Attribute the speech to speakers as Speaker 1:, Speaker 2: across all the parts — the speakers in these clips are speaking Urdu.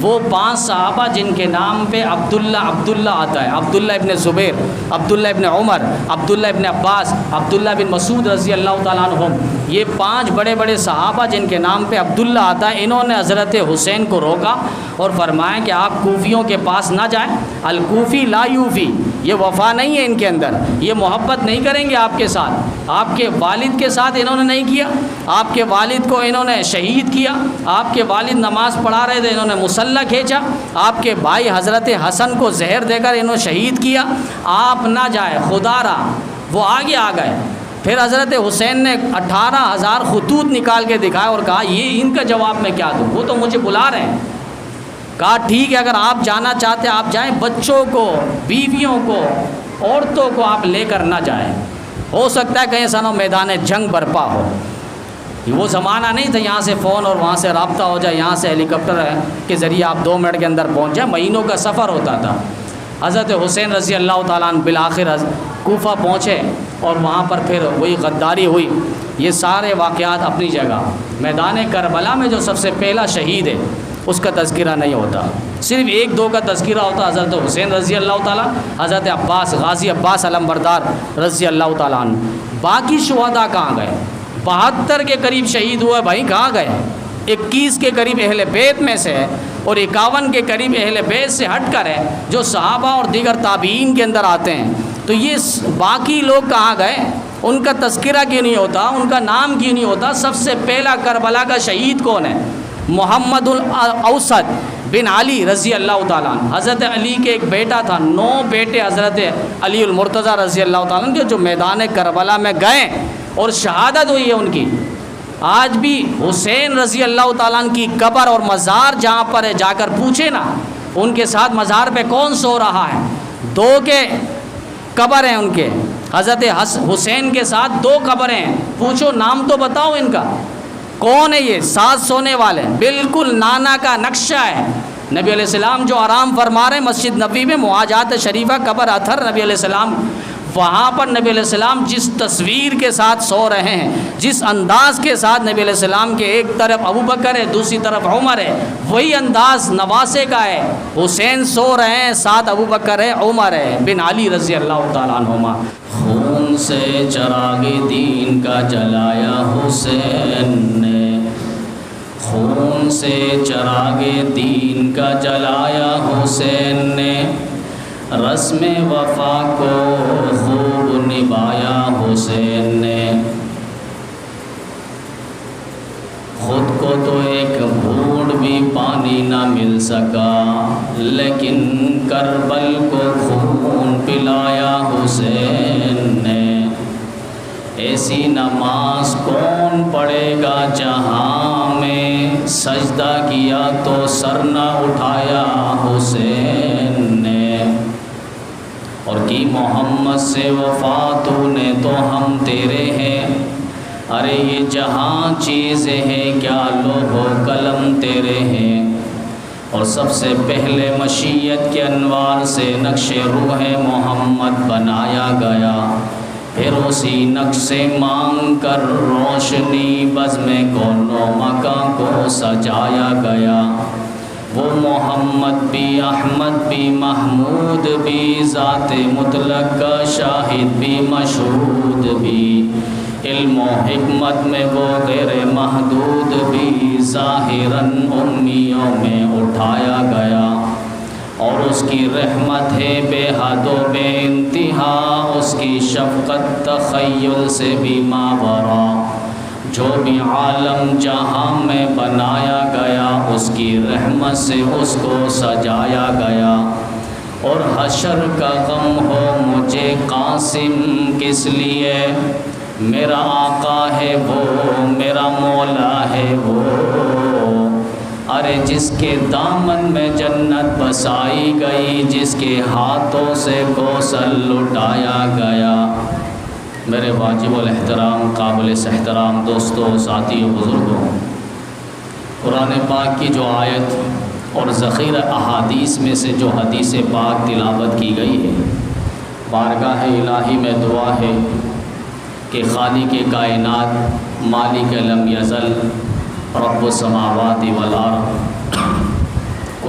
Speaker 1: وہ 5 صحابہ جن کے نام پہ عبداللہ آتا ہے، عبداللہ ابن زبیر، عبداللہ ابن عمر، عبداللہ ابن عباس، عبداللہ بن مسعود رضی اللہ تعالیٰ عنہم، یہ 5 بڑے بڑے صحابہ جن کے نام پہ عبداللہ آتا ہے، انہوں نے حضرت حسین کو روکا اور فرمایا کہ آپ کوفیوں کے پاس نہ جائیں، الکوفی لا یوفی، یہ وفا نہیں ہے ان کے اندر، یہ محبت نہیں کریں گے آپ کے ساتھ، آپ کے والد کے ساتھ انہوں نے نہیں کیا، آپ کے والد کو انہوں نے شہید کیا، آپ کے والد نماز پڑھا رہے تھے انہوں نے مسلح کھینچا، آپ کے بھائی حضرت حسن کو زہر دے کر انہوں نے شہید کیا، آپ نہ جائے خدا را، وہ آگے آ گئے۔ پھر حضرت حسین نے 18,000 خطوط نکال کے دکھائے اور کہا یہ ان کا جواب میں کیا دوں، وہ تو مجھے بلا رہے ہیں۔ کہا ٹھیک ہے اگر آپ جانا چاہتے آپ جائیں، بچوں کو، بیویوں کو، عورتوں کو آپ لے کر نہ جائیں، ہو سکتا ہے کہیں سنو میدان جنگ برپا ہو۔ وہ زمانہ نہیں تھا یہاں سے فون اور وہاں سے رابطہ ہو جائے، یہاں سے ہیلی کاپٹر کے ذریعے آپ 2 منٹ کے اندر پہنچ جائیں، مہینوں کا سفر ہوتا تھا۔ حضرت حسین رضی اللہ تعالیٰ عنہ بالآخر کوفہ پہنچے اور وہاں پر پھر وہی غداری ہوئی۔ یہ سارے واقعات اپنی جگہ، میدان کربلا میں جو سب سے پہلا شہید ہے اس کا تذکرہ نہیں ہوتا، صرف 1-2 کا تذکرہ ہوتا، حضرت حسین رضی اللہ تعالیٰ، حضرت عباس، غازی عباس علمبردار رضی اللہ تعالیٰ عنہ۔ باقی شہداء کہاں گئے؟ 72 کے قریب شہید ہوئے بھائی، کہاں گئے؟ 21 کے قریب اہل بیت میں سے ہے اور 51 کے قریب اہل بیت سے ہٹ کر ہے جو صحابہ اور دیگر تابعین کے اندر آتے ہیں، تو یہ باقی لوگ کہاں گئے؟ ان کا تذکرہ کیوں نہیں ہوتا، ان کا نام کیوں نہیں ہوتا؟ سب سے پہلا کربلا کا شہید کون ہے؟ محمد الاوسط بن علی رضی اللہ تعالیٰ عنہ۔ حضرت علی کے ایک بیٹا تھا، 9 بیٹے حضرت علی المرتضیٰ رضی اللہ تعالیٰ عنہ کے جو میدان کربلا میں گئے اور شہادت ہوئی ہے ان کی۔ آج بھی حسین رضی اللہ تعالیٰ عنہ کی قبر اور مزار جہاں پر ہے، جا کر پوچھے نا ان کے ساتھ مزار پہ کون سو رہا ہے، 2 کے قبر ہیں ان کے، حضرت حسین کے ساتھ 2 قبریں ہیں، پوچھو نام تو بتاؤ ان کا، کون ہے یہ؟ 7 سونے والے، بالکل نانا کا نقشہ ہے۔ نبی علیہ السلام جو آرام فرما رہے ہیں مسجد نبوی میں، مواجہات شریفہ قبر اطہر نبی علیہ السلام، وہاں پر نبی علیہ السلام جس تصویر کے ساتھ سو رہے ہیں، جس انداز کے ساتھ نبی علیہ السلام کے ایک طرف ابو بکر ہے دوسری طرف عمر ہے، وہی انداز نواسے کا ہے، حسین سو رہے ہیں، ساتھ ابو بکر ہے، عمر ہے بن علی رضی اللہ تعالیٰ عنہما۔ خون سے چراغ دین کا جلایا حسین نے، خون سے چراغ دین کا جلایا حسین نے، رسم وفا کو خوب نبھایا حسین نے، خود کو تو ایک گھونٹ بھی پانی نہ مل سکا، لیکن کربل کو خون پلایا حسین نے، ایسی نماز کون پڑھے گا جہاں میں، سجدہ کیا تو سر نہ اٹھایا حسین نے، اور کی محمد سے وفا تو نے تو ہم تیرے ہیں، ارے یہ جہاں چیزیں ہیں کیا لوح و قلم تیرے ہیں، اور سب سے پہلے مشیت کے انوار سے نقش روح محمد بنایا گیا، پھر اسی نقش سے مانگ کر روشنی بزم کون و مکان کو سجایا گیا، وہ محمد بھی احمد بھی محمود بھی، ذات مطلق کا شاہد بھی مشہود بھی، علم و حکمت میں وہ غیر محدود بھی، ظاہراً امیوں میں اٹھایا گیا، اور اس کی رحمت ہے بے حد و بے انتہا، اس کی شفقت تخیل سے بھی ماورا، جو بھی عالم جہاں میں بنایا گیا اس کی رحمت سے اس کو سجایا گیا، اور حشر کا غم ہو مجھے قاسم کس لیے، میرا آقا ہے وہ میرا مولا ہے وہ، ارے جس کے دامن میں جنت بسائی گئی، جس کے ہاتھوں سے کوثر لٹایا گیا۔ میرے واجب الاحترام قابل احترام دوستوں، ساتھیوں، بزرگوں، قرآن پاک کی جو آیت اور ذخیرہ احادیث میں سے جو حدیث پاک تلاوت کی گئی ہے، بارگاہ الہی میں دعا ہے کہ خالق کائنات، مالک لم یزل، رب السماوات والارض،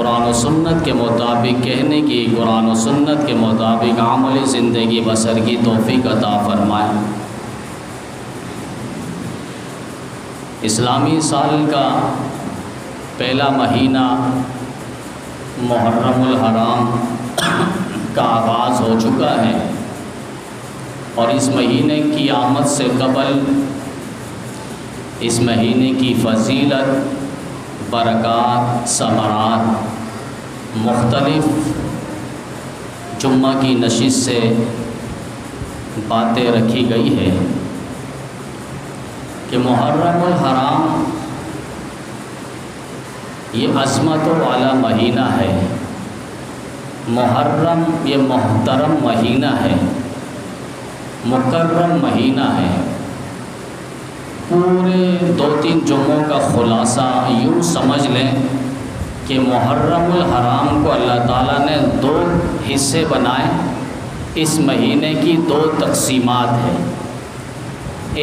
Speaker 1: قرآن و سنت کے مطابق کہنے کی، قرآن و سنت کے مطابق عملی زندگی بسر کی توفیق عطا فرمائے۔ اسلامی سال کا پہلا مہینہ محرم الحرام کا آغاز ہو چکا ہے، اور اس مہینے کی آمد سے قبل اس مہینے کی فضیلت، برکات، ثمرات مختلف جمعہ کی نشست سے باتیں رکھی گئی ہے کہ محرم الحرام یہ عظمتوں والا مہینہ ہے۔ محرم یہ محترم مہینہ ہے، مکرم مہینہ ہے۔ پورے 2-3 جمعوں کا خلاصہ یوں سمجھ لیں کہ محرم الحرام کو اللہ تعالیٰ نے 2 حصے بنائے۔ اس مہینے کی 2 تقسیمات ہیں۔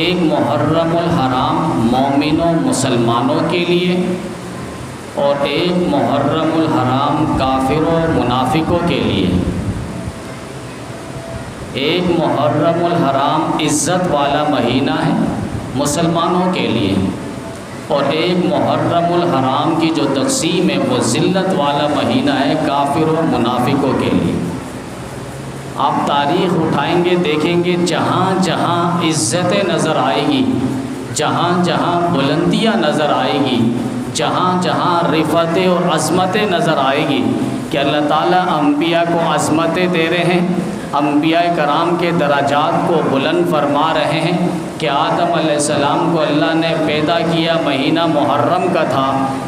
Speaker 1: ایک محرم الحرام مومنوں مسلمانوں کے لیے، اور ایک محرم الحرام کافروں منافقوں کے لیے۔ ایک محرم الحرام عزت والا مہینہ ہے مسلمانوں کے لیے، اور ایک محرم الحرام کی جو تقسیم ہے وہ ذلت والا مہینہ ہے کافروں منافقوں کے لیے۔ آپ تاریخ اٹھائیں گے، دیکھیں گے جہاں جہاں عزتیں نظر آئے گی، جہاں جہاں بلندیاں نظر آئے گی، جہاں جہاں رفتیں اور عظمتیں نظر آئے گی کہ اللہ تعالیٰ انبیاء کو عظمتیں دے رہے ہیں، انبیاء کرام کے درجات کو بلند فرما رہے ہیں کہ آدم علیہ السلام کو اللہ نے پیدا کیا مہینہ محرم کا تھا،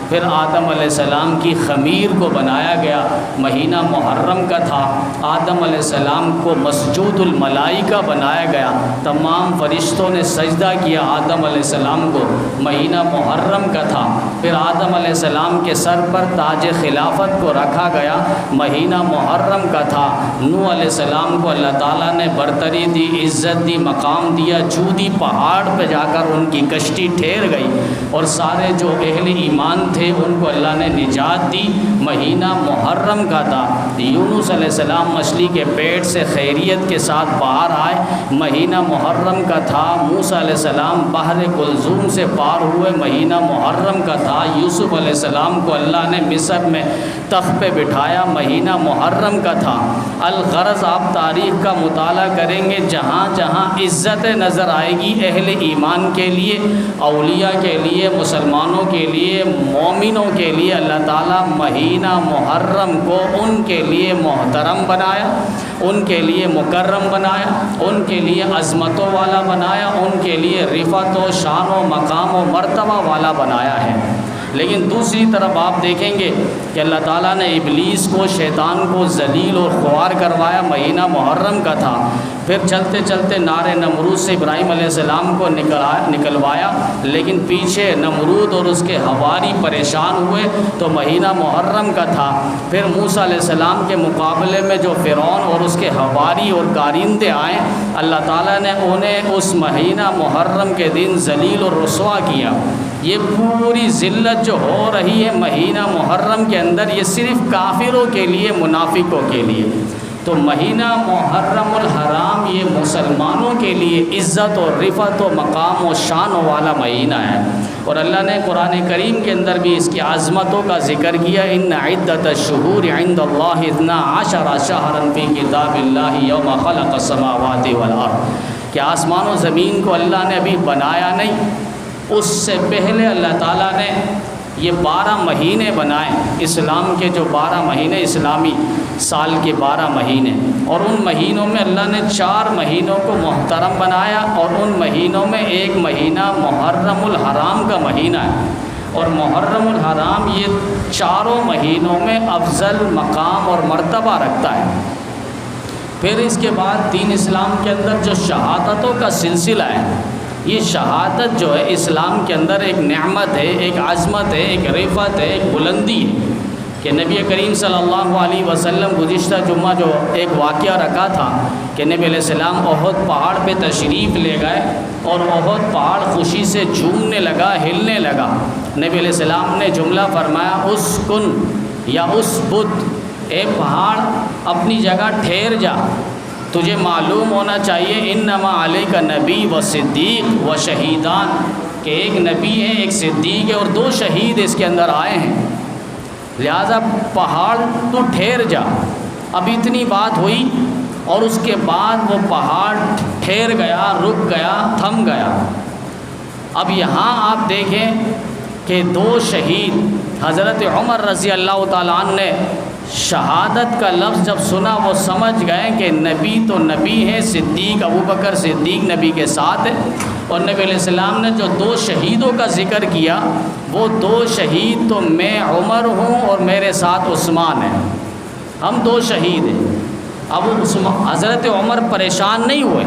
Speaker 1: پھر آدم علیہ السلام کی خمیر کو بنایا گیا مہینہ محرم کا تھا، آدم علیہ السلام کو مسجود الملائکہ بنایا گیا، تمام فرشتوں نے سجدہ کیا آدم علیہ السلام کو مہینہ محرم کا تھا، پھر آدم علیہ السلام کے سر پر تاج خلافت کو رکھا گیا مہینہ محرم کا تھا، نوح علیہ السلام کو اللہ تعالیٰ نے برتری دی، عزت دی، مقام دیا، جودی پہاڑ پہ جا کر ان کی کشتی ٹھہر گئی، اور سارے جو اہل ایمان تھے ان کو اللہ نے نجات دی مہینہ محرم کا تھا۔ یونس علیہ السلام مچھلی کے پیٹ سے خیریت کے ساتھ باہر آئے مہینہ محرم کا تھا۔ موسیٰ علیہ السلام بحر کلثوم سے پار ہوئے مہینہ محرم کا تھا۔ یوسف علیہ السلام کو اللہ نے مصر میں تخت پہ بٹھایا مہینہ محرم کا تھا۔ الغرض آپ تاریخ کا مطالعہ کریں گے، جہاں جہاں عزتیں نظر آئے گی اہل ایمان کے لیے، اولیاء کے لیے، مسلمانوں کے لیے، مومنوں کے لیے، اللہ تعالیٰ مہینہ محرم کو ان کے لیے محترم بنایا، ان کے لیے مکرم بنایا، ان کے لیے عظمتوں والا بنایا، ان کے لیے رفعت و شان و مقام و مرتبہ والا بنایا ہے۔ لیکن دوسری طرف آپ دیکھیں گے کہ اللہ تعالیٰ نے ابلیس کو، شیطان کو ذلیل اور خوار کروایا مہینہ محرم کا تھا، پھر چلتے چلتے نار نمرود سے ابراہیم علیہ السلام کو نکلوایا، لیکن پیچھے نمرود اور اس کے حواری پریشان ہوئے تو مہینہ محرم کا تھا۔ پھر موسیٰ علیہ السلام کے مقابلے میں جو فرعون اور اس کے حواری اور کارندے آئے، اللہ تعالیٰ نے انہیں اس مہینہ محرم کے دن ذلیل اور رسوا کیا۔ یہ پوری ذلت جو ہو رہی ہے مہینہ محرم کے اندر، یہ صرف کافروں کے لیے، منافقوں کے لیے۔ تو مہینہ محرم الحرام یہ مسلمانوں کے لیے عزت و رفعت و مقام و شان والا مہینہ ہے، اور اللہ نے قرآن کریم کے اندر بھی اس کی عظمتوں کا ذکر کیا۔ ان عدت الشہور عند اللہ 12 شہرا فی کتاب اللہ یوم خلق السماوات والارض، کہ آسمان و زمین کو اللہ نے ابھی بنایا نہیں، اس سے پہلے اللہ تعالیٰ نے یہ 12 مہینے بنائے، اسلام کے جو 12 مہینے، اسلامی سال کے 12 مہینے، اور ان مہینوں میں اللہ نے 4 مہینوں کو محترم بنایا، اور ان مہینوں میں ایک مہینہ محرم الحرام کا مہینہ ہے، اور محرم الحرام یہ 4 مہینوں میں افضل مقام اور مرتبہ رکھتا ہے۔ پھر اس کے بعد دین اسلام کے اندر جو شہادتوں کا سلسلہ ہے، یہ شہادت جو ہے اسلام کے اندر ایک نعمت ہے، ایک عظمت ہے، ایک رفعت ہے، ایک بلندی ہے، کہ نبی کریم صلی اللہ علیہ وسلم گزشتہ جمعہ جو ایک واقعہ رکھا تھا کہ نبی علیہ السلام احد پہاڑ پہ تشریف لے گئے، اور احد پہاڑ خوشی سے جھومنے لگا، ہلنے لگا۔ نبی علیہ السلام نے جملہ فرمایا، اسکن یا اسبت، اے پہاڑ اپنی جگہ ٹھہر جا، تجھے معلوم ہونا چاہیے انما علیک نبی و صدیق و شہیدان، کہ ایک نبی ہے، ایک صدیق ہے اور 2 شہید اس کے اندر آئے ہیں، لہذا پہاڑ تو ٹھہر جا۔ اب اتنی بات ہوئی اور اس کے بعد وہ پہاڑ ٹھہر گیا، رک گیا، تھم گیا۔ اب یہاں آپ دیکھیں کہ 2 شہید، حضرت عمر رضی اللہ تعالیٰ عنہ نے شہادت کا لفظ جب سنا وہ سمجھ گئے کہ نبی تو نبی ہے، صدیق ابوبکر صدیق نبی کے ساتھ ہے، اور نبی علیہ السلام نے جو 2 شہیدوں کا ذکر کیا وہ 2 شہید تو میں عمر ہوں اور میرے ساتھ عثمان ہے، ہم 2 شہید ہیں۔ اب حضرت عمر پریشان نہیں ہوئے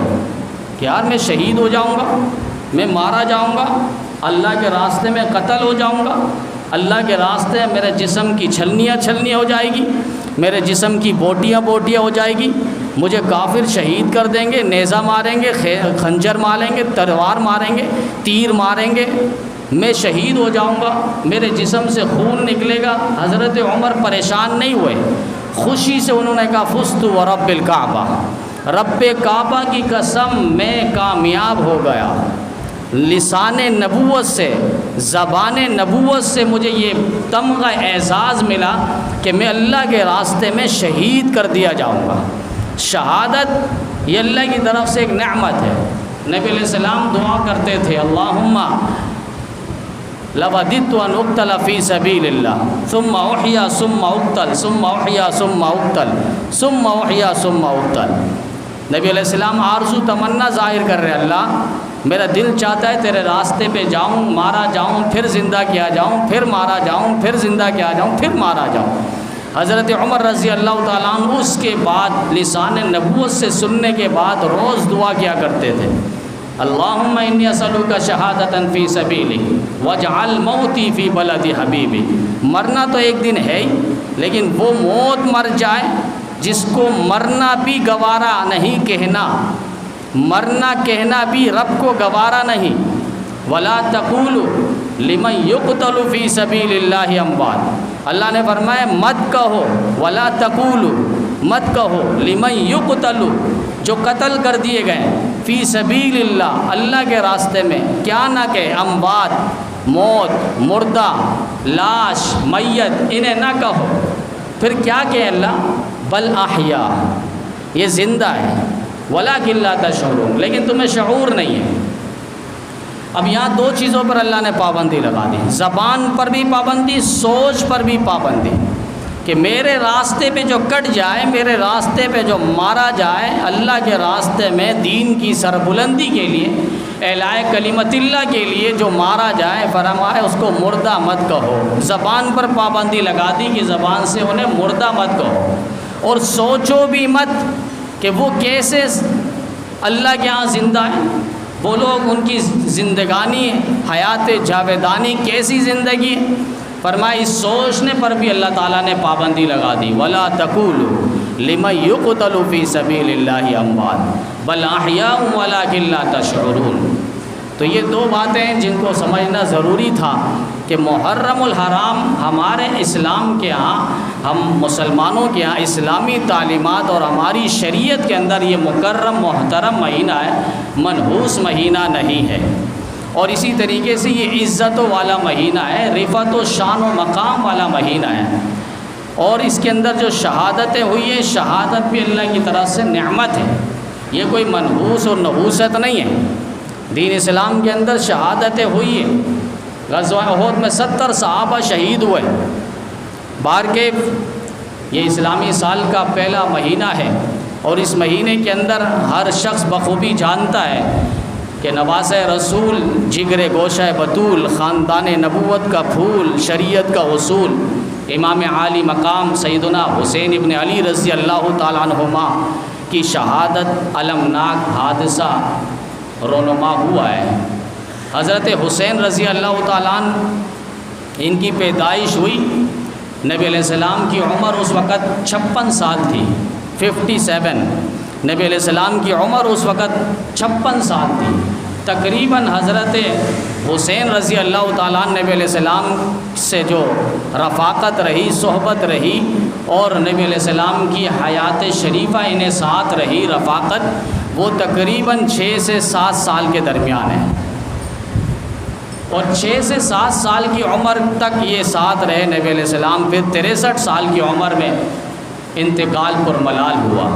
Speaker 1: کہ یار میں شہید ہو جاؤں گا، میں مارا جاؤں گا، اللہ کے راستے میں قتل ہو جاؤں گا، اللہ کے راستے میں میرے جسم کی چھلنیاں ہو جائے گی، میرے جسم کی بوٹیاں ہو جائے گی، مجھے کافر شہید کر دیں گے، نیزہ ماریں گے، خنجر ماریں گے، تلوار ماریں گے، تیر ماریں گے، میں شہید ہو جاؤں گا، میرے جسم سے خون نکلے گا۔ حضرت عمر پریشان نہیں ہوئے، خوشی سے انہوں نے کہا فزت ورب الکعبہ، رب کعبہ کی قسم میں کامیاب ہو گیا، لسان نبوت سے، زبان نبوت سے مجھے یہ تمغہ اعزاز ملا کہ میں اللہ کے راستے میں شہید کر دیا جاؤں گا۔ شہادت یہ اللہ کی طرف سے ایک نعمت ہے۔ نبی علیہ السلام دعا کرتے تھے اللہم لوددت ان اقتل فی سبیل اللہ ثم احیا ثم اقتل ثم احیا ثم اقتل ثم احیا ثم اقتل۔ نبی علیہ السلام آرزو تمنا ظاہر کر رہے، اللہ میرا دل چاہتا ہے تیرے راستے پہ جاؤں، مارا جاؤں، پھر زندہ کیا جاؤں، پھر مارا جاؤں، پھر زندہ کیا جاؤں، پھر مارا جاؤں۔ حضرت عمر رضی اللہ تعالیٰ عنہ اس کے بعد لسان نبوت سے سننے کے بعد روز دعا کیا کرتے تھے اللہم انی اسألک شہادتا فی سبیلک واجعل موتی فی بلد حبیبی۔ مرنا تو ایک دن ہے ہی، لیکن وہ موت مر جائے جس کو مرنا بھی گوارا نہیں کہنا، مرنا کہنا بھی رب کو گوارا نہیں۔ ولا تقولوا لمن یقتل فی سبیل اللہ اموات، اللہ نے فرمایا مت کہو، ولا تقولوا مت کہو لمن یقتل، جو قتل کر دیے گئے فی سبیل اللہ، اللہ کے راستے میں، کیا نہ کہ اموات، موت، مردہ، لاش، میت، انہیں نہ کہو، پھر کیا کہ اللہ بل احیا، یہ زندہ ہے، ولکن لا تشعرون، لیکن تمہیں شعور نہیں ہے۔ اب یہاں 2 چیزوں پر اللہ نے پابندی لگا دی، زبان پر بھی پابندی، سوچ پر بھی پابندی، کہ میرے راستے پہ جو کٹ جائے، میرے راستے پہ جو مارا جائے، اللہ کے راستے میں دین کی سربلندی کے لیے، اعلاء کلمت اللہ کے لیے جو مارا جائے، فرمائے اس کو مردہ مت کہو۔ زبان پر پابندی لگا دی کہ زبان سے انہیں مردہ مت کہو، اور سوچو بھی مت کہ وہ کیسے اللہ کے ہاں زندہ ہیں، وہ لوگ ان کی زندگانی، حیات جاویدانی کیسی زندگی ہے۔ فرمایا اس سوچنے پر بھی اللہ تعالیٰ نے پابندی لگا دی ولا تقولوا لمن یقتل فی سبیل اللہ اموات بل احیاء ولکن لا تشعرون۔ تو یہ 2 باتیں جن کو سمجھنا ضروری تھا کہ محرم الحرام ہمارے اسلام کے ہاں، ہم مسلمانوں کے ہاں اسلامی تعلیمات اور ہماری شریعت کے اندر یہ مکرم محترم مہینہ ہے، منحوس مہینہ نہیں ہے، اور اسی طریقے سے یہ عزت والا مہینہ ہے، رفعت و شان و مقام والا مہینہ ہے، اور اس کے اندر جو شہادتیں ہوئی ہیں، شہادت بھی اللہ کی طرف سے نعمت ہے، یہ کوئی منحوس اور نحوست نہیں ہے۔ دین اسلام کے اندر شہادتیں ہوئی ہیں، غزوہ احد میں 70 صحابہ شہید ہوئے۔ بارکہ یہ اسلامی سال کا پہلا مہینہ ہے، اور اس مہینے کے اندر ہر شخص بخوبی جانتا ہے کہ نواز رسول، جگر گوشہ بطول، خاندان نبوت کا پھول، شریعت کا اصول، امام عالی مقام سیدنا حسین ابن علی رضی اللہ تعالیٰ عنہما کی شہادت المناک حادثہ رونما ہوا ہے۔ حضرت حسین رضی اللہ تعالیٰ عنہ ان کی پیدائش ہوئی، نبی علیہ السلام کی عمر اس وقت 56 سال تھی، 57۔ نبی علیہ السلام کی عمر اس وقت 56 سال تھی۔ تقریباً حضرت حسین رضی اللہ تعالیٰ عنہ نبی علیہ السلام سے جو رفاقت رہی، صحبت رہی، اور نبی علیہ السلام کی حیات شریفہ انہیں ساتھ رہی رفاقت، وہ تقریباً 6 سے 7 سال کے درمیان ہے، اور 6 سے 7 سال کی عمر تک یہ ساتھ رہے نبی علیہ السلام۔ پھر 63 سال کی عمر میں انتقال پر ملال ہوا۔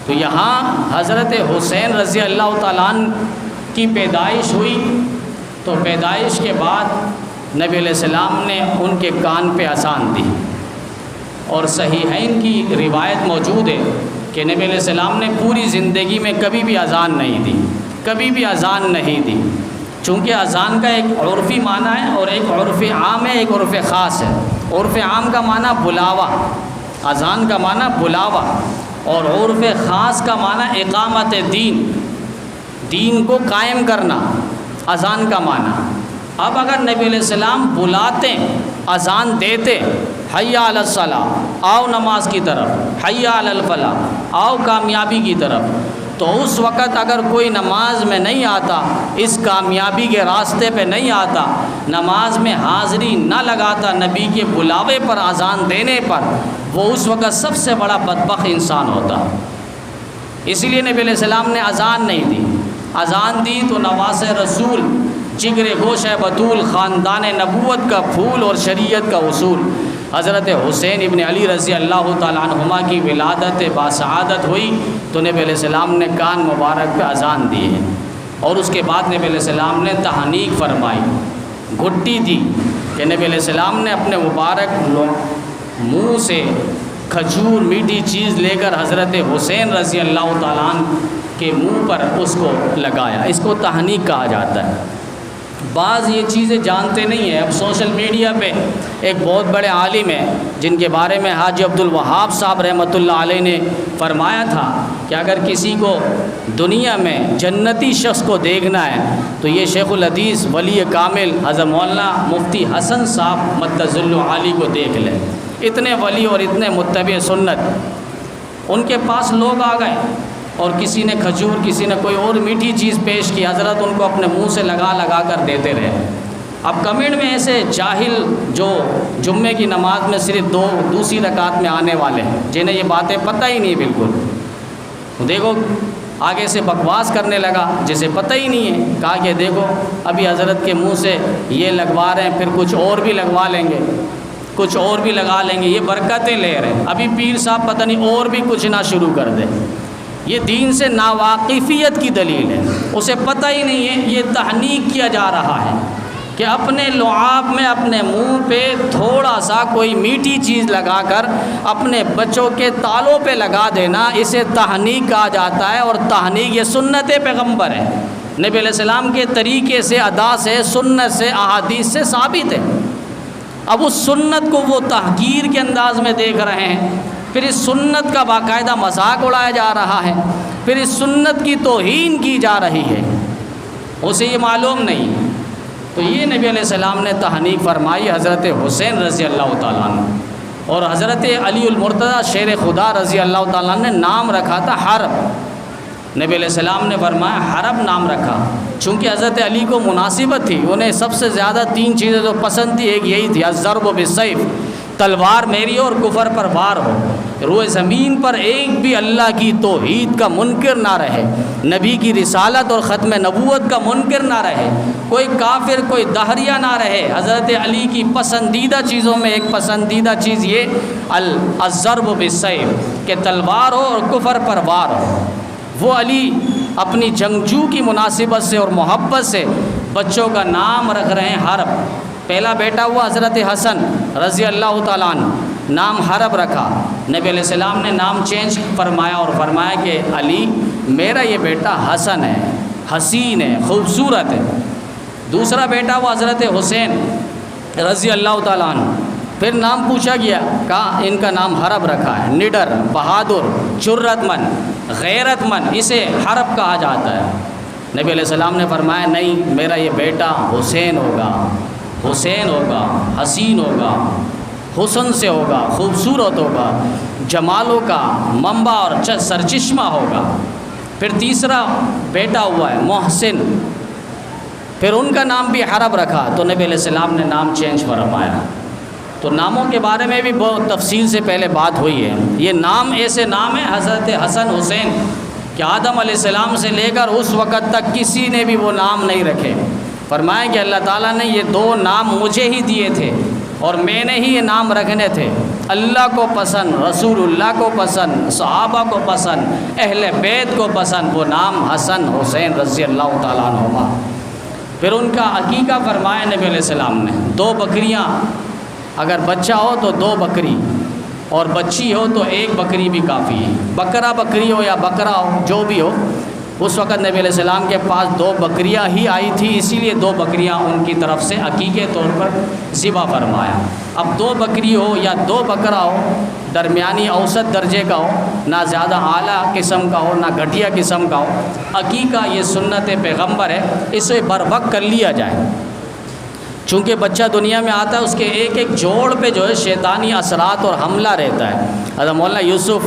Speaker 1: تو یہاں حضرت حسین رضی اللہ تعالیٰ عنہ کی پیدائش ہوئی، تو پیدائش کے بعد نبی علیہ السلام نے ان کے کان پہ اذان دی، اور صحیحین کی روایت موجود ہے کہ نبی علیہ السلام نے پوری زندگی میں کبھی بھی اذان نہیں دی، کبھی بھی اذان نہیں دی، چونکہ اذان کا ایک عرفی معنی ہے اور ایک عرف عام ہے، ایک عرف خاص ہے۔ عرف عام کا معنی بلاوا، اذان کا معنی بلاوا، اور عرف خاص کا معنی اقامت دین، دین کو قائم کرنا، اذان کا معنی۔ اب اگر نبی علیہ السلام بلاتے، اذان دیتے، حی علی الصلاۃ، آؤ نماز کی طرف، حی علی الفلاح، آؤ کامیابی کی طرف، تو اس وقت اگر کوئی نماز میں نہیں آتا، اس کامیابی کے راستے پہ نہیں آتا، نماز میں حاضری نہ لگاتا نبی کے بلاوے پر، اذان دینے پر، وہ اس وقت سب سے بڑا بدبخت انسان ہوتا۔ اسی لیے نبی علیہ السلام نے اذان نہیں دی۔ اذان دی تو نواز رسول، جگر گوشہ بطول، خاندان نبوت کا پھول اور شریعت کا اصول حضرت حسین ابن علی رضی اللہ تعالیٰ عنہما کی ولادت باسعادت ہوئی، تو نبی علیہ السلام نے کان مبارک پہ اذان دی ہے، اور اس کے بعد نبی علیہ السلام نے تہنیک فرمائی، گھٹی دی کہ نبی علیہ السلام نے اپنے مبارک منہ سے کھجور میٹھی چیز لے کر حضرت حسین رضی اللہ تعالیٰ عنہ کے منہ پر اس کو لگایا۔ اس کو تہنیک کہا جاتا ہے۔ بعض یہ چیزیں جانتے نہیں ہیں۔ اب سوشل میڈیا پہ ایک بہت بڑے عالم ہیں جن کے بارے میں حاجی عبد الوہاب صاحب رحمۃ اللہ علیہ نے فرمایا تھا کہ اگر کسی کو دنیا میں جنتی شخص کو دیکھنا ہے تو یہ شیخ الحدیث ولی کامل حضرت مولانا مفتی حسن صاحب مدظل عالی کو دیکھ لیں۔ اتنے ولی اور اتنے متبع سنت، ان کے پاس لوگ آ گئے اور کسی نے کھجور، کسی نے کوئی اور میٹھی چیز پیش کی، حضرت ان کو اپنے منہ سے لگا لگا کر دیتے رہے۔ اب کمنٹ میں ایسے جاہل جو جمعے کی نماز میں صرف دوسری رکعت میں آنے والے ہیں، جنہیں یہ باتیں پتہ ہی نہیں بالکل، دیکھو آگے سے بکواس کرنے لگا جسے پتہ ہی نہیں ہے، کہا کہ دیکھو ابھی حضرت کے منہ سے یہ لگوا رہے ہیں، پھر کچھ اور بھی لگوا لیں گے، کچھ اور بھی لگا لیں گے، یہ برکتیں لے رہے ہیں، ابھی پیر صاحب پتہ نہیں اور بھی کچھ نہ شروع کر دیں۔ یہ دین سے ناواقفیت کی دلیل ہے، اسے پتہ ہی نہیں ہے۔ یہ تحنیک کیا جا رہا ہے کہ اپنے لعاب میں، اپنے منہ پہ تھوڑا سا کوئی میٹھی چیز لگا کر اپنے بچوں کے تالوں پہ لگا دینا، اسے تحنیک کہا جاتا ہے۔ اور تحنیک یہ سنت پیغمبر ہے، نبی علیہ السلام کے طریقے سے، ادا سے، سنت سے، احادیث سے ثابت ہے۔ اب اس سنت کو وہ تحقیر کے انداز میں دیکھ رہے ہیں، پھر اس سنت کا باقاعدہ مذاق اڑایا جا رہا ہے، پھر اس سنت کی توہین کی جا رہی ہے، اسے یہ معلوم نہیں۔ تو یہ نبی علیہ السلام نے تحنیک فرمائی حضرت حسین رضی اللہ تعالیٰ عنہ، اور حضرت علی المرتضی شیر خدا رضی اللہ تعالیٰ عنہ نے نام رکھا تھا حرب۔ نبی علیہ السلام نے فرمایا حرب نام رکھا، چونکہ حضرت علی کو مناسبت تھی، انہیں سب سے زیادہ 3 چیزیں جو پسند تھی، ایک یہی تھی الضرب بالسیف، تلوار میری اور کفر پر وار ہو، روئے زمین پر ایک بھی اللہ کی توحید کا منکر نہ رہے، نبی کی رسالت اور ختم نبوت کا منکر نہ رہے، کوئی کافر، کوئی دہریہ نہ رہے۔ حضرت علی کی پسندیدہ چیزوں میں ایک پسندیدہ چیز یہ الضرب بالسیف کہ تلوار ہو اور کفر پر وار ہو۔ وہ علی اپنی جنگجو کی مناسبت سے اور محبت سے بچوں کا نام رکھ رہے ہیں حرب۔ پہلا بیٹا ہوا حضرت حسن رضی اللہ تعالیٰ عنہ، نام حرب رکھا۔ نبی علیہ السلام نے نام چینج فرمایا اور فرمایا کہ علی میرا یہ بیٹا حسن ہے، حسین ہے، خوبصورت ہے۔ دوسرا بیٹا ہوا حضرت حسین رضی اللہ تعالیٰ عنہ، پھر نام پوچھا گیا، کہا ان کا نام حرب رکھا ہے، نڈر، بہادر، جرت مند، غیرت مند، اسے حرب کہا جاتا ہے۔ نبی علیہ السلام نے فرمایا نہیں، میرا یہ بیٹا حسین ہوگا، حسین ہوگا، حسین ہوگا، حسن سے ہوگا، خوبصورت ہوگا، جمالوں کا منبع اور سرچشمہ ہوگا۔ پھر تیسرا بیٹا ہوا ہے محسن، پھر ان کا نام بھی حرب رکھا تو نبی علیہ السلام نے نام چینج فرمایا۔ تو ناموں کے بارے میں بھی بہت تفصیل سے پہلے بات ہوئی ہے۔ یہ نام ایسے نام ہیں حضرت حسن حسین کہ آدم علیہ السلام سے لے کر اس وقت تک کسی نے بھی وہ نام نہیں رکھے۔ فرمایا کہ اللہ تعالیٰ نے یہ 2 نام مجھے ہی دیے تھے اور میں نے ہی یہ نام رکھنے تھے۔ اللہ کو پسند، رسول اللہ کو پسند، صحابہ کو پسند، اہل بیت کو پسند، وہ نام حسن حسین رضی اللہ تعالیٰ عنہما۔ پھر ان کا عقیقہ فرمایا نبی علیہ السلام نے، 2 بکریاں، اگر بچہ ہو تو 2 بکری اور بچی ہو تو 1 بکری بھی کافی ہے۔ بکرا بکری ہو یا بکرا ہو، جو بھی ہو، اس وقت نبی علیہ السلام کے پاس 2 بکریاں ہی آئی تھی، اسی لیے 2 بکریاں ان کی طرف سے عقیقے طور پر ذبح فرمایا۔ اب 2 بکری ہو یا 2 بکرا ہو، درمیانی اوسط درجے کا ہو، نہ زیادہ اعلیٰ قسم کا ہو نہ گھٹیا قسم کا ہو، عقیقہ یہ سنت پیغمبر ہے، اسے بر وقت کر لیا جائے۔ چونکہ بچہ دنیا میں آتا ہے، اس کے ایک ایک جوڑ پہ جو ہے شیطانی اثرات اور حملہ رہتا ہے۔ حضرت مولانا یوسف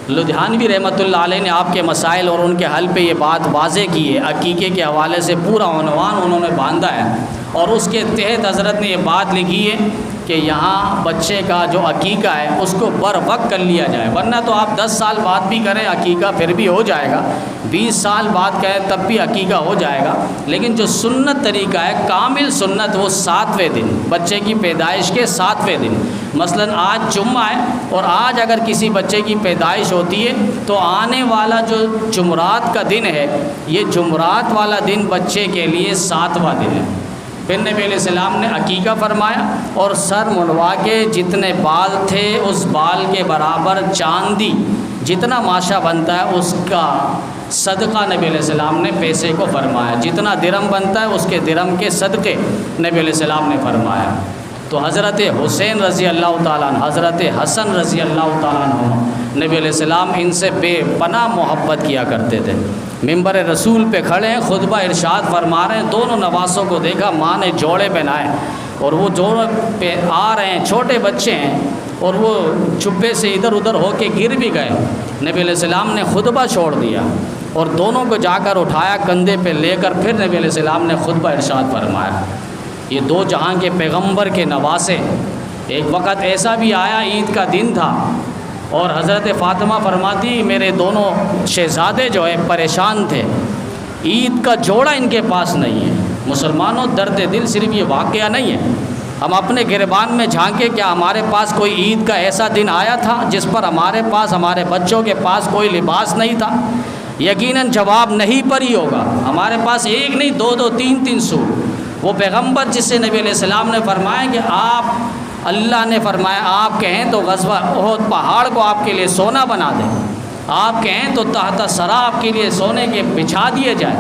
Speaker 1: لدھیانوی رحمۃ اللہ علیہ نے آپ کے مسائل اور ان کے حل پہ یہ بات واضح کی ہے۔ عقیقے کے حوالے سے پورا عنوان انہوں نے باندھا ہے اور اس کے تحت حضرت نے یہ بات لکھی ہے کہ یہاں بچے کا جو عقیقہ ہے اس کو بر وقت کر لیا جائے، ورنہ تو آپ 10 سال بعد بھی کریں عقیقہ پھر بھی ہو جائے گا، 20 سال بعد کریں تب بھی عقیقہ ہو جائے گا، لیکن جو سنت طریقہ ہے کامل سنت وہ 7ویں دن، بچے کی پیدائش کے 7ویں دن۔ مثلاً آج جمعہ ہے اور آج اگر کسی بچے کی پیدائش ہوتی ہے تو آنے والا جو جمعرات کا دن ہے، یہ جمعرات والا دن بچے کے لیے 7واں دن ہے۔ پھر نبی علیہ السلام نے عقیقہ فرمایا اور سر منڈوا کے جتنے بال تھے اس بال کے برابر چاندی جتنا ماشا بنتا ہے اس کا صدقہ نبی علیہ السلام نے پیسے کو فرمایا، جتنا درم بنتا ہے اس کے درم کے صدقے نبی علیہ السلام نے فرمایا۔ تو حضرت حسین رضی اللہ تعالیٰ عنہ، حضرت حسن رضی اللہ تعالیٰ عنہ، نبی علیہ السلام ان سے بے پناہ محبت کیا کرتے تھے۔ ممبر رسول پہ کھڑے ہیں، خطبہ ارشاد فرما رہے ہیں، دونوں نواسوں کو دیکھا، ماں نے جوڑے پہنائے اور وہ جوڑے پہ آ رہے ہیں، چھوٹے بچے ہیں اور وہ چپے سے ادھر ادھر ہو کے گر بھی گئے۔ نبی علیہ السلام نے خطبہ چھوڑ دیا اور دونوں کو جا کر اٹھایا، کندھے پہ لے کر پھر نبی علیہ السلام نے خطبہ ارشاد فرمایا۔ یہ 2 جہاں کے پیغمبر کے نواسے۔ ایک وقت ایسا بھی آیا، عید کا دن تھا اور حضرت فاطمہ فرماتی میرے دونوں شہزادے جو ہے پریشان تھے، عید کا جوڑا ان کے پاس نہیں ہے۔ مسلمانوں درد دل صرف یہ واقعہ نہیں ہے، ہم اپنے گریبان میں جھانکے، کیا ہمارے پاس کوئی عید کا ایسا دن آیا تھا جس پر ہمارے پاس ہمارے بچوں کے پاس کوئی لباس نہیں تھا؟ یقیناً جواب نہیں پر ہی ہوگا۔ ہمارے پاس 1 نہیں 2 2 3 3 سوٹ۔ وہ پیغمبر جس سے نبی علیہ السلام نے فرمایا کہ آپ، اللہ نے فرمایا آپ کہیں تو غزوہ احد پہاڑ کو آپ کے لیے سونا بنا دیں، آپ کہیں تو تحت ثری آپ کے لیے سونے کے بچھا دیے جائے۔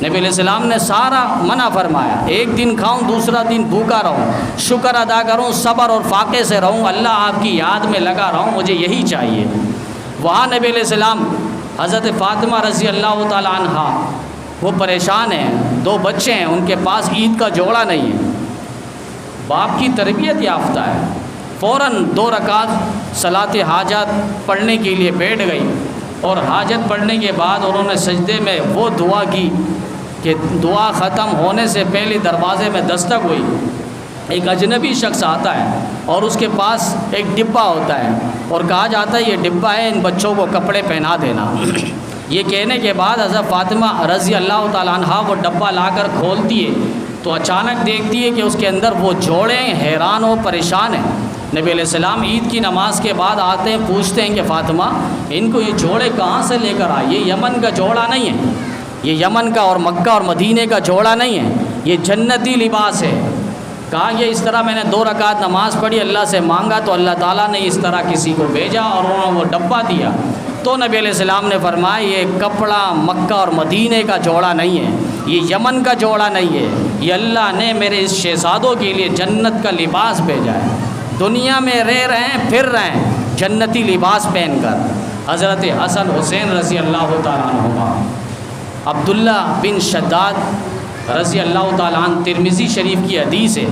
Speaker 1: نبی علیہ السلام نے سارا منع فرمایا، 1 دن کھاؤں دوسرا دن بھوکا رہوں، شکر ادا کروں، صبر اور فاقے سے رہوں، اللہ آپ کی یاد میں لگا رہوں، مجھے یہی چاہیے۔ وہاں نبی علیہ السلام حضرت فاطمہ رضی اللہ تعالیٰ عنہا وہ پریشان ہیں، 2 بچے ہیں، ان کے پاس عید کا جوڑا نہیں ہے۔ باپ کی تربیت یافتہ ہے، فوراً 2 رکعت صلاۃ حاجت پڑھنے کے لیے بیٹھ گئی اور حاجت پڑھنے کے بعد انہوں نے سجدے میں وہ دعا کی کہ دعا ختم ہونے سے پہلے دروازے میں دستک ہوئی، ایک اجنبی شخص آتا ہے اور اس کے پاس ایک ڈبہ ہوتا ہے اور کہا جاتا ہے یہ ڈبہ ہے، ان بچوں کو کپڑے پہنا دینا۔ یہ کہنے کے بعد حضرت فاطمہ رضی اللہ تعالیٰ عنہا وہ ڈبہ لا کر کھولتی ہے تو اچانک دیکھتی ہے کہ اس کے اندر وہ جوڑے، حیران و پریشان ہیں۔ نبی علیہ السلام عید کی نماز کے بعد آتے ہیں، پوچھتے ہیں کہ فاطمہ ان کو یہ جوڑے کہاں سے لے کر آئے؟ یہ یمن کا جوڑا نہیں ہے، یہ یمن کا اور مکہ اور مدینے کا جوڑا نہیں ہے، یہ جنتی لباس ہے۔ کہا یہ اس طرح میں نے 2 رکعت نماز پڑھی، اللہ سے مانگا تو اللہ تعالیٰ نے اس طرح کسی کو بھیجا اور انہوں نے وہ ڈبہ دیا۔ تو نبی علیہ السلام نے فرمایا یہ کپڑا مکہ اور مدینے کا جوڑا نہیں ہے، یہ یمن کا جوڑا نہیں ہے، یہ اللہ نے میرے اس شہزادوں کے لیے جنت کا لباس بھیجا ہے، دنیا میں رہ رہے ہیں، پھر رہے ہیں جنتی لباس پہن کر۔ حضرت حسن حسین رضی اللہ تعالیٰ عنہما، عبداللہ بن شداد رضی اللہ تعالیٰ عنہ، ترمذی شریف کی حدیث ہے،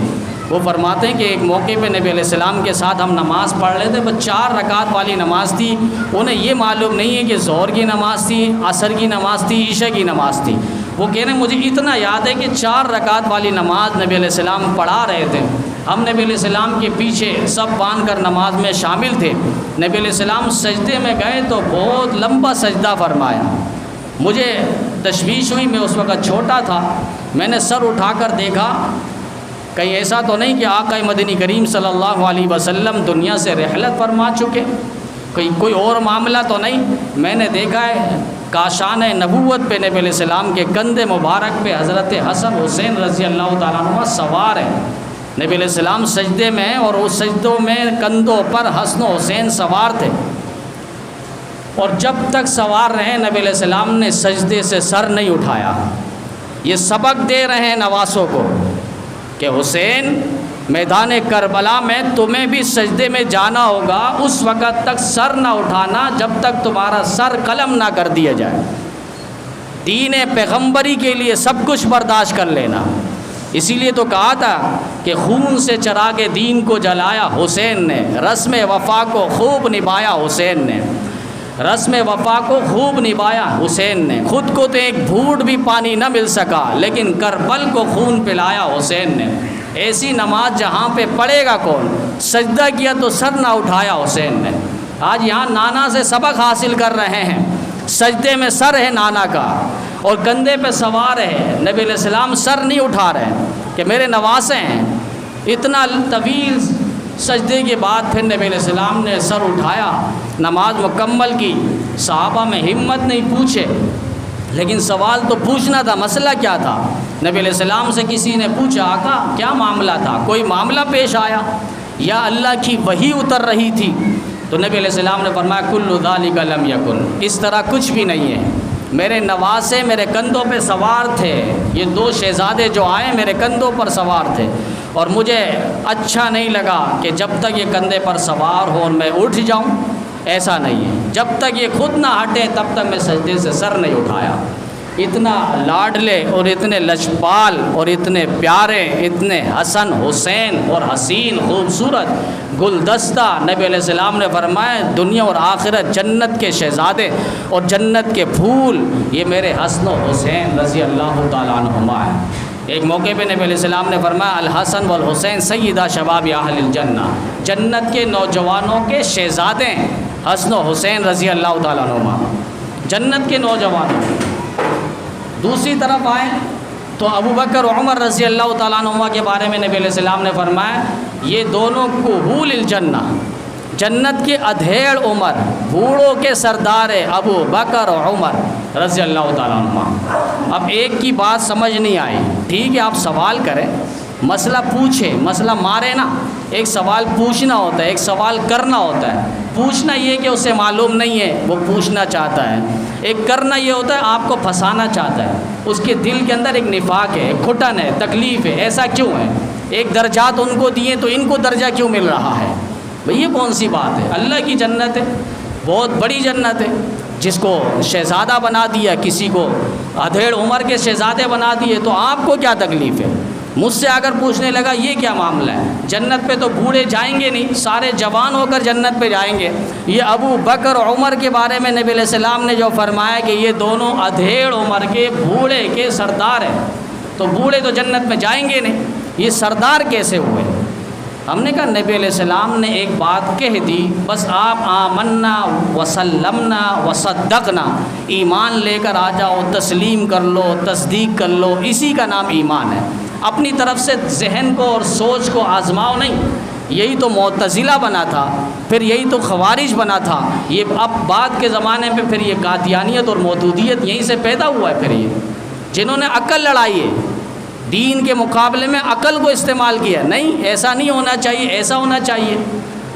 Speaker 1: وہ فرماتے ہیں کہ ایک موقع پہ نبی علیہ السلام کے ساتھ ہم نماز پڑھ رہے تھے، بس 4 رکعت والی نماز تھی، انہیں یہ معلوم نہیں ہے کہ ظہر کی نماز تھی، عصر کی نماز تھی، عشاء کی نماز تھی، وہ کہہ رہے ہیں مجھے اتنا یاد ہے کہ 4 رکعت والی نماز نبی علیہ السلام پڑھا رہے تھے، ہم نبی علیہ السلام کے پیچھے سب باندھ کر نماز میں شامل تھے، نبی علیہ السلام سجدے میں گئے تو بہت لمبا سجدہ فرمایا۔ مجھے تشویش ہوئی، میں اس وقت چھوٹا تھا، میں نے سر اٹھا کر دیکھا کہیں ایسا تو نہیں کہ آقا مدنی کریم صلی اللہ علیہ وسلم دنیا سے رحلت فرما چکے، کوئی اور معاملہ تو نہیں۔ میں نے دیکھا ہے کاشان نبوت پہ نبی علیہ السلام کے کندھے مبارک پہ حضرت حسن حسین رضی اللہ تعالیٰ عنہ سوار ہیں۔ نبی علیہ السلام سجدے میں ہیں اور اس سجدوں میں کندھوں پر حسن و حسین سوار تھے، اور جب تک سوار رہے نبی علیہ السلام نے سجدے سے سر نہیں اٹھایا۔ یہ سبق دے رہے ہیں نواسوں کو کہ حسین میدان کربلا میں تمہیں بھی سجدے میں جانا ہوگا، اس وقت تک سر نہ اٹھانا جب تک تمہارا سر قلم نہ کر دیا جائے۔ دین پیغمبری کے لیے سب کچھ برداشت کر لینا۔ اسی لیے تو کہا تھا کہ خون سے چراغ دین کو جلایا حسین نے، رسم وفا کو خوب نبھایا حسین نے، رسم وفا کو خوب نبھایا حسین نے۔ خود کو تو ایک گھونٹ بھی پانی نہ مل سکا، لیکن کربل کو خون پلایا حسین نے۔ ایسی نماز جہاں پہ پڑھے گا کون؟ سجدہ کیا تو سر نہ اٹھایا حسین نے۔ آج یہاں نانا سے سبق حاصل کر رہے ہیں، سجدے میں سر ہے نانا کا اور کندھے پہ سوار ہے، نبی علیہ السلام سر نہیں اٹھا رہے کہ میرے نواسے ہیں۔ اتنا طویل سجدے کے بعد پھر نبی علیہ السلام نے سر اٹھایا، نماز مکمل کی۔ صحابہ میں ہمت نہیں پوچھے، لیکن سوال تو پوچھنا تھا، مسئلہ کیا تھا؟ نبی علیہ السلام سے کسی نے پوچھا آقا کیا معاملہ تھا؟ کوئی معاملہ پیش آیا یا اللہ کی وحی اتر رہی تھی؟ تو نبی علیہ السلام نے فرمایا کل ذالک لم یکن، اس طرح کچھ بھی نہیں ہے۔ میرے نواسے میرے کندھوں پہ سوار تھے، یہ 2 شہزادے جو آئے میرے کندھوں پر سوار تھے، اور مجھے اچھا نہیں لگا کہ جب تک یہ کندھے پر سوار ہو اور میں اٹھ جاؤں، ایسا نہیں ہے، جب تک یہ خود نہ ہٹے تب تک میں سجدے سے سر نہیں اٹھایا۔ اتنا لاڈلے اور اتنے لجپال اور اتنے پیارے، اتنے حسن حسین اور حسین خوبصورت گلدستہ نبی علیہ السلام نے فرمایا دنیا اور آخرت جنت کے شہزادے اور جنت کے پھول یہ میرے حسن و حسین رضی اللہ تعالیٰ عنہما ہے۔ ایک موقع پہ نبی علیہ السلام نے فرمایا الحسن والحسین سیدہ شباب اہل الجنہ، جنت کے نوجوانوں کے شہزادے حسن و حسین رضی اللہ تعالیٰ عنہما، جنت کے نوجوانوں۔ دوسری طرف آئیں تو ابو بکر و عمر رضی اللہ تعالیٰ عنہما کے بارے میں نبی علیہ السلام نے فرمایا یہ دونوں کہول الجنہ، جنت کے ادھیڑ عمر، بوڑھوں کے سردار ابو بکر و عمر رضی اللہ تعالیٰ عنہما۔ اب ایک کی بات سمجھ نہیں آئی، ٹھیک ہے آپ سوال کریں، مسئلہ پوچھیں، مسئلہ مارے نا۔ ایک سوال پوچھنا ہوتا ہے، ایک سوال کرنا ہوتا ہے۔ پوچھنا یہ کہ اسے معلوم نہیں ہے، وہ پوچھنا چاہتا ہے۔ ایک کرنا یہ ہوتا ہے آپ کو پھنسانا چاہتا ہے، اس کے دل کے اندر ایک نفاق ہے، ایک گھٹن ہے، تکلیف ہے، ایسا کیوں ہے؟ ایک درجات ان کو دیے تو ان کو درجہ کیوں مل رہا ہے؟ بھئی یہ کون سی بات ہے؟ اللہ کی جنت ہے، بہت بڑی جنت ہے، جس کو شہزادہ بنا دیا، کسی کو ادھیڑ عمر کے شہزادے بنا دیے، تو آپ کو کیا تکلیف ہے؟ مجھ سے اگر پوچھنے لگا یہ کیا معاملہ ہے؟ جنت پہ تو بوڑھے جائیں گے نہیں، سارے جوان ہو کر جنت پہ جائیں گے۔ یہ ابو بکر عمر کے بارے میں نبی علیہ السلام نے جو فرمایا کہ یہ دونوں ادھیڑ عمر کے بوڑھے کے سردار ہیں، تو بوڑھے تو جنت میں جائیں گے نہیں، یہ سردار کیسے ہوئے؟ ہم نے کہا نبی علیہ السلام نے ایک بات کہہ دی، بس آپ آمنا وسلمنا وصدقنا، ایمان لے کر آ جاؤ، تسلیم کر لو، تصدیق کر لو، اسی کا نام ایمان ہے۔ اپنی طرف سے ذہن کو اور سوچ کو آزماؤ نہیں۔ یہی تو معتزلہ بنا تھا، پھر یہی تو خوارج بنا تھا، یہ اب بعد کے زمانے میں پھر یہ قادیانیت اور مودودیت یہیں سے پیدا ہوا ہے۔ پھر یہ جنہوں نے عقل لڑائی ہے، دین کے مقابلے میں عقل کو استعمال کیا، نہیں ایسا نہیں ہونا چاہیے، ایسا ہونا چاہیے۔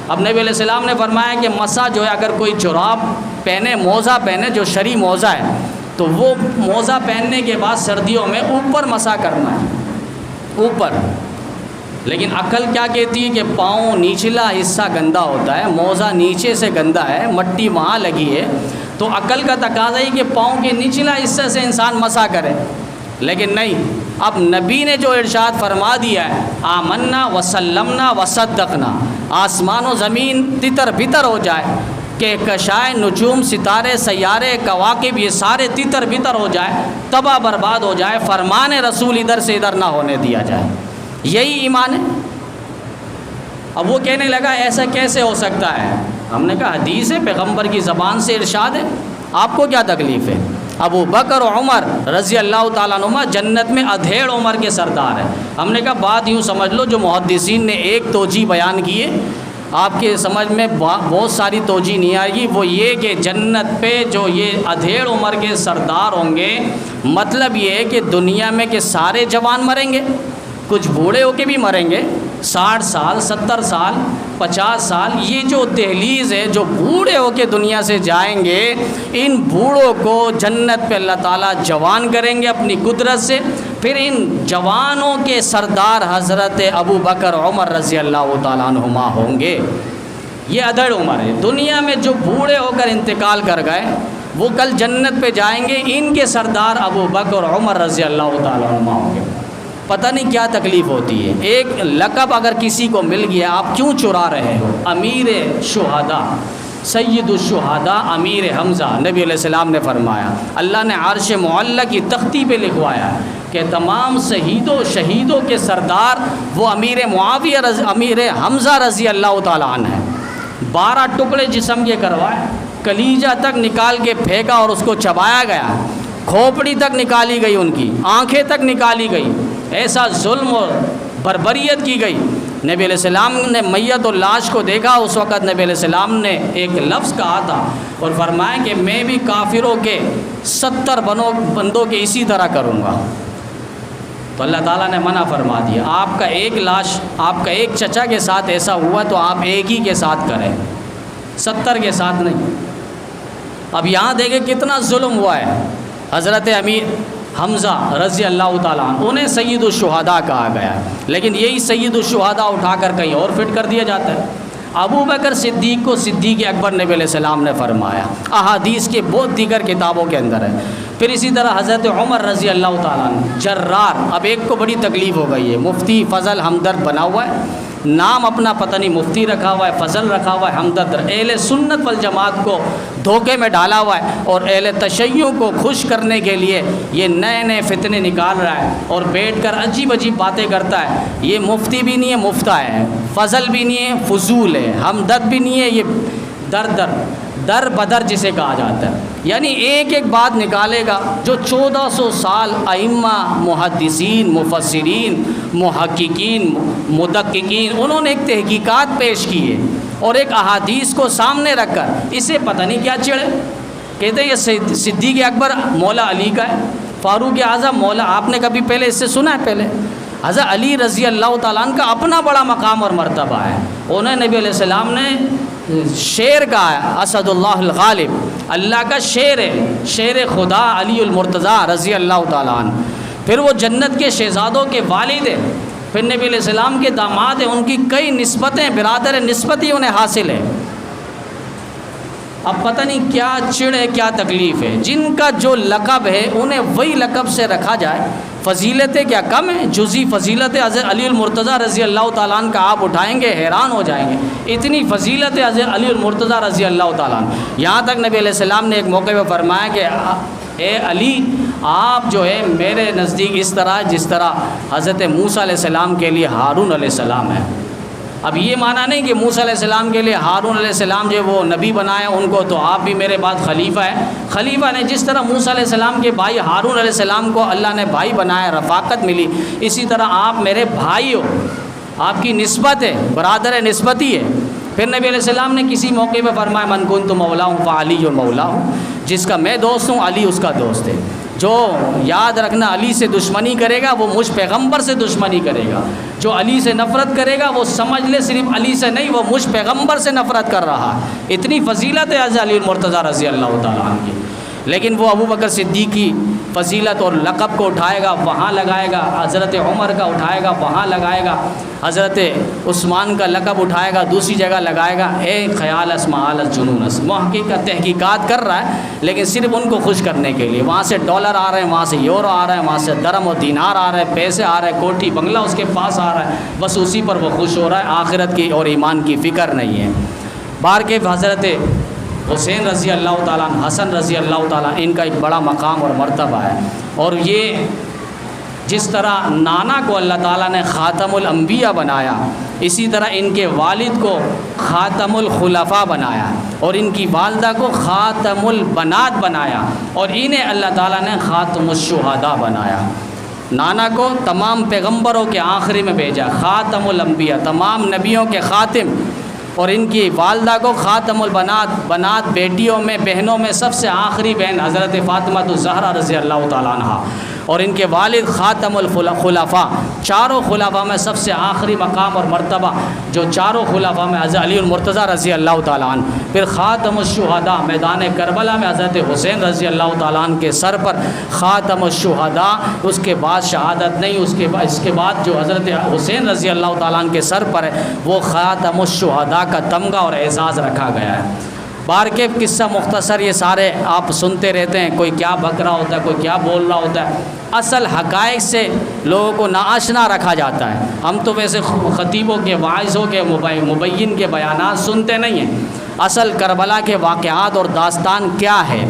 Speaker 1: اب نبی علیہ السلام نے فرمایا کہ مسا جو ہے اگر کوئی جراب پہنے، موزہ پہنے جو شرعی موزہ ہے، تو وہ موزہ پہننے کے بعد سردیوں میں اوپر مسا کرنا ہے، اوپر۔ لیکن عقل کیا کہتی ہے کہ پاؤں نچلا حصہ گندا ہوتا ہے، موزہ نیچے سے گندا ہے، مٹی وہاں لگی ہے، تو عقل کا تقاضا ہے کہ پاؤں کے نچلا حصے سے انسان مسا کرے۔ لیکن نہیں، اب نبی نے جو ارشاد فرما دیا ہے آمنا وسلمنا وصدقنا، آسمان و زمین تتر بتر ہو جائے، کہکشائے نجوم، ستارے، سیارے، کواکب یہ سارے تتر بتر ہو جائے، تباہ برباد ہو جائے، فرمان رسول ادھر سے ادھر نہ ہونے دیا جائے، یہی ایمان ہے۔ اب وہ کہنے لگا ایسا کیسے ہو سکتا ہے؟ ہم نے کہا حدیث ہے، پیغمبر کی زبان سے ارشاد ہے، آپ کو کیا تکلیف ہے؟ ابو بکر و عمر رضی اللہ تعالیٰ عنہما جنت میں ادھیڑ عمر کے سردار ہیں۔ ہم نے کہا بات یوں سمجھ لو، جو محدثین نے ایک توجیہ بیان کی ہے، آپ کے سمجھ میں بہت ساری توجیہ نہیں آئے گی، وہ یہ کہ جنت پہ جو یہ ادھیڑ عمر کے سردار ہوں گے، مطلب یہ ہے کہ دنیا میں کہ سارے جوان مریں گے، کچھ بوڑھے ہو کے بھی مریں گے، 60 سال 70 سال 50 سال، یہ جو دہلیز ہے، جو بوڑھے ہو کے دنیا سے جائیں گے، ان بوڑھوں کو جنت پہ اللہ تعالیٰ جوان کریں گے اپنی قدرت سے، پھر ان جوانوں کے سردار حضرت ابو بکر عمر رضی اللہ تعالیٰ عنہما ہوں گے۔ یہ ادھڑ عمر ہے، دنیا میں جو بوڑھے ہو کر انتقال کر گئے وہ کل جنت پہ جائیں گے، ان کے سردار ابو بکر عمر رضی اللہ تعالیٰ عنہما ہوں گے۔ پتہ نہیں کیا تکلیف ہوتی ہے، ایک لقب اگر کسی کو مل گیا آپ کیوں چرا رہے ہو؟ امیر شہداء، سید الشہداء امیر حمزہ، نبی علیہ السلام نے فرمایا، اللہ نے عرش معلیٰ کی تختی پہ لکھوایا کہ تمام شہیدوں کے سردار وہ امیر معاویہ امیر حمزہ رضی اللہ تعالیٰ عنہ ہیں۔ 12 ٹکڑے جسم کے کروائے، کلیجہ تک نکال کے پھینکا اور اس کو چبایا گیا، کھوپڑی تک نکالی گئی، ان کی آنکھیں تک نکالی گئی، ایسا ظلم اور بربریت کی گئی۔ نبی علیہ السلام نے میت اور لاش کو دیکھا، اس وقت نبی علیہ السلام نے ایک لفظ کہا تھا اور فرمایا کہ میں بھی کافروں کے 70 بندوں کے اسی طرح کروں گا۔ تو اللہ تعالیٰ نے منع فرما دیا، آپ کا ایک لاش، آپ کا ایک چچا کے ساتھ ایسا ہوا تو آپ ایک ہی کے ساتھ کریں، 70 کے ساتھ نہیں۔ اب یہاں دیکھیں کتنا ظلم ہوا ہے۔ حضرت امیر حمزہ رضی اللہ تعالیٰ عنہ انہیں سید الشہداء کہا گیا، لیکن یہی سید الشہداء اٹھا کر کہیں اور فٹ کر دیا جاتا ہے۔ ابو بکر صدیق کو صدیق اکبر نبی علیہ السلام نے فرمایا، احادیث کے بہت دیگر کتابوں کے اندر ہے۔ پھر اسی طرح حضرت عمر رضی اللہ تعالیٰ عنہ جرار، اب ایک کو بڑی تکلیف ہو گئی ہے، مفتی فضل ہمدرد بنا ہوا ہے، نام اپنا پتہ نہیں مفتی رکھا ہوا ہے، فضل رکھا ہوا ہے، ہمدرد، اہل سنت والجماعت کو دھوکے میں ڈالا ہوا ہے اور اہل تشیع کو خوش کرنے کے لیے یہ نئے نئے فتنے نکال رہا ہے اور بیٹھ کر عجیب عجیب باتیں کرتا ہے۔ یہ مفتی بھی نہیں ہے، مفتہ ہے، فضل بھی نہیں ہے، فضول ہے، ہمدرد بھی نہیں ہے، یہ در بدر جسے کہا جاتا ہے، یعنی ایک ایک بات نکالے گا۔ جو 1400 سال ائمہ، محدثین، مفسرین، محققین، مدققین، انہوں نے ایک تحقیقات پیش کی ہے اور ایک احادیث کو سامنے رکھ کر اسے پتہ نہیں کیا چڑھے، کہتے ہیں یہ صدیق اکبر مولا علی کا ہے، فاروق اعظم مولا، آپ نے کبھی پہلے اس سے سنا ہے؟ پہلے حضرت علی رضی اللہ تعالیٰ عنہ کا اپنا بڑا مقام اور مرتبہ ہے، انہیں نبی علیہ السلام نے شیر کہا ہے، اسد اللہ الغالب، اللہ کا شیر ہے، شیر خدا علی المرتضیٰ رضی اللہ تعالیٰ عنہ۔ پھر وہ جنت کے شہزادوں کے والد ہیں، پھر نبی علیہ السلام کے داماد ہیں، ان کی کئی نسبتیں، برادر نسبتی انہیں حاصل ہے۔ اب پتہ نہیں کیا چڑ ہے، کیا تکلیف ہے، جن کا جو لقب ہے انہیں وہی لقب سے رکھا جائے۔ فضیلتیں کیا کم ہیں؟ جزی فضیلت حضرت علی المرتضیٰ رضی اللہ تعالیٰ عنہ کا آپ اٹھائیں گے حیران ہو جائیں گے، اتنی فضیلت حضرت علی المرتضیٰ رضی اللہ تعالیٰ عنہ۔ یہاں تک نبی علیہ السلام نے ایک موقع پہ فرمایا کہ اے علی، آپ جو ہے میرے نزدیک اس طرح جس طرح حضرت موسیٰ علیہ السلام کے لیے ہارون علیہ السلام ہے۔ اب یہ معنی نہیں کہ موسیٰ علیہ السلام کے لیے ہارون علیہ السلام جو وہ نبی بنایا ان کو، تو آپ بھی میرے بعد خلیفہ ہیں۔ خلیفہ نے جس طرح موسیٰ علیہ السلام کے بھائی ہارون علیہ السلام کو اللہ نے بھائی بنایا، رفاقت ملی، اسی طرح آپ میرے بھائی ہو، آپ کی نسبت ہے، برادر نسبتی ہے۔ پھر نبی علیہ السلام نے کسی موقع پہ فرمایا من کنت مولا ہوں فعلی مولا ہوں، جس کا میں دوست ہوں علی اس کا دوست ہے۔ جو یاد رکھنا علی سے دشمنی کرے گا وہ مجھ پیغمبر سے دشمنی کرے گا، جو علی سے نفرت کرے گا وہ سمجھ لے صرف علی سے نہیں، وہ مجھ پیغمبر سے نفرت کر رہا ہے۔ اتنی فضیلت ہے حضرت علی المرتضیٰ رضی اللہ تعالیٰ عنہ کی، لیکن وہ ابو بکر صدیق کی فضیلت اور لقب کو اٹھائے گا وہاں لگائے گا، حضرت عمر کا اٹھائے گا وہاں لگائے گا، حضرت عثمان کا لقب اٹھائے گا دوسری جگہ لگائے گا۔ اے خیال اسماعال جنون، محقق کا تحقیقات کر رہا ہے لیکن صرف ان کو خوش کرنے کے لیے، وہاں سے ڈالر آ رہے ہیں، وہاں سے یورو آ رہے ہیں، وہاں سے درم و دینار آ رہے ہیں، پیسے آ رہے ہیں، کوٹھی بنگلہ اس کے پاس آ رہا ہے، بس اسی پر وہ خوش ہو رہا ہے، آخرت کی اور ایمان کی فکر نہیں ہے۔ بار کے حضرت حسین رضی اللہ تعالیٰ عنہ، حسن رضی اللہ تعالیٰ عنہ، ان کا ایک بڑا مقام اور مرتبہ ہے۔ اور یہ جس طرح نانا کو اللہ تعالیٰ نے خاتم الانبیاء بنایا، اسی طرح ان کے والد کو خاتم الخلفاء بنایا، اور ان کی والدہ کو خاتم البنات بنایا، اور انہیں اللہ تعالیٰ نے خاتم الشہداء بنایا۔ نانا کو تمام پیغمبروں کے آخری میں بھیجا، خاتم الانبیاء، تمام نبیوں کے خاتم، اور ان کی والدہ کو خاتم البنات، بنات بیٹیوں میں بہنوں میں سب سے آخری بہن حضرت فاطمہ الزہرا رضی اللہ تعالیٰ عنہ، اور ان کے والد خاتم الخلفاء، چاروں خلفاء میں سب سے آخری مقام اور مرتبہ جو چاروں خلفاء میں حضرت علی المرتضیٰ رضی اللہ تعالیٰ عنہ، پھر خاتم الشہداء میدان کربلا میں حضرت حسین رضی اللہ تعالیٰ عنہ کے سر پر خاتم الشہداء، اس کے بعد شہادت نہیں، اس کے بعد جو حضرت حسین رضی اللہ تعالیٰ عنہ کے سر پر ہے وہ خاتم الشہداء کا تمغہ اور اعزاز رکھا گیا ہے۔ بار کے قصہ مختصر یہ سارے آپ سنتے رہتے ہیں، کوئی کیا بک رہا ہوتا ہے، کوئی کیا بول رہا ہوتا ہے، اصل حقائق سے لوگوں کو ناآشنا رکھا جاتا ہے۔ ہم تو ویسے خطیبوں کے، واعظوں کے، مبین کے بیانات سنتے نہیں ہیں، اصل کربلا کے واقعات اور داستان کیا ہے،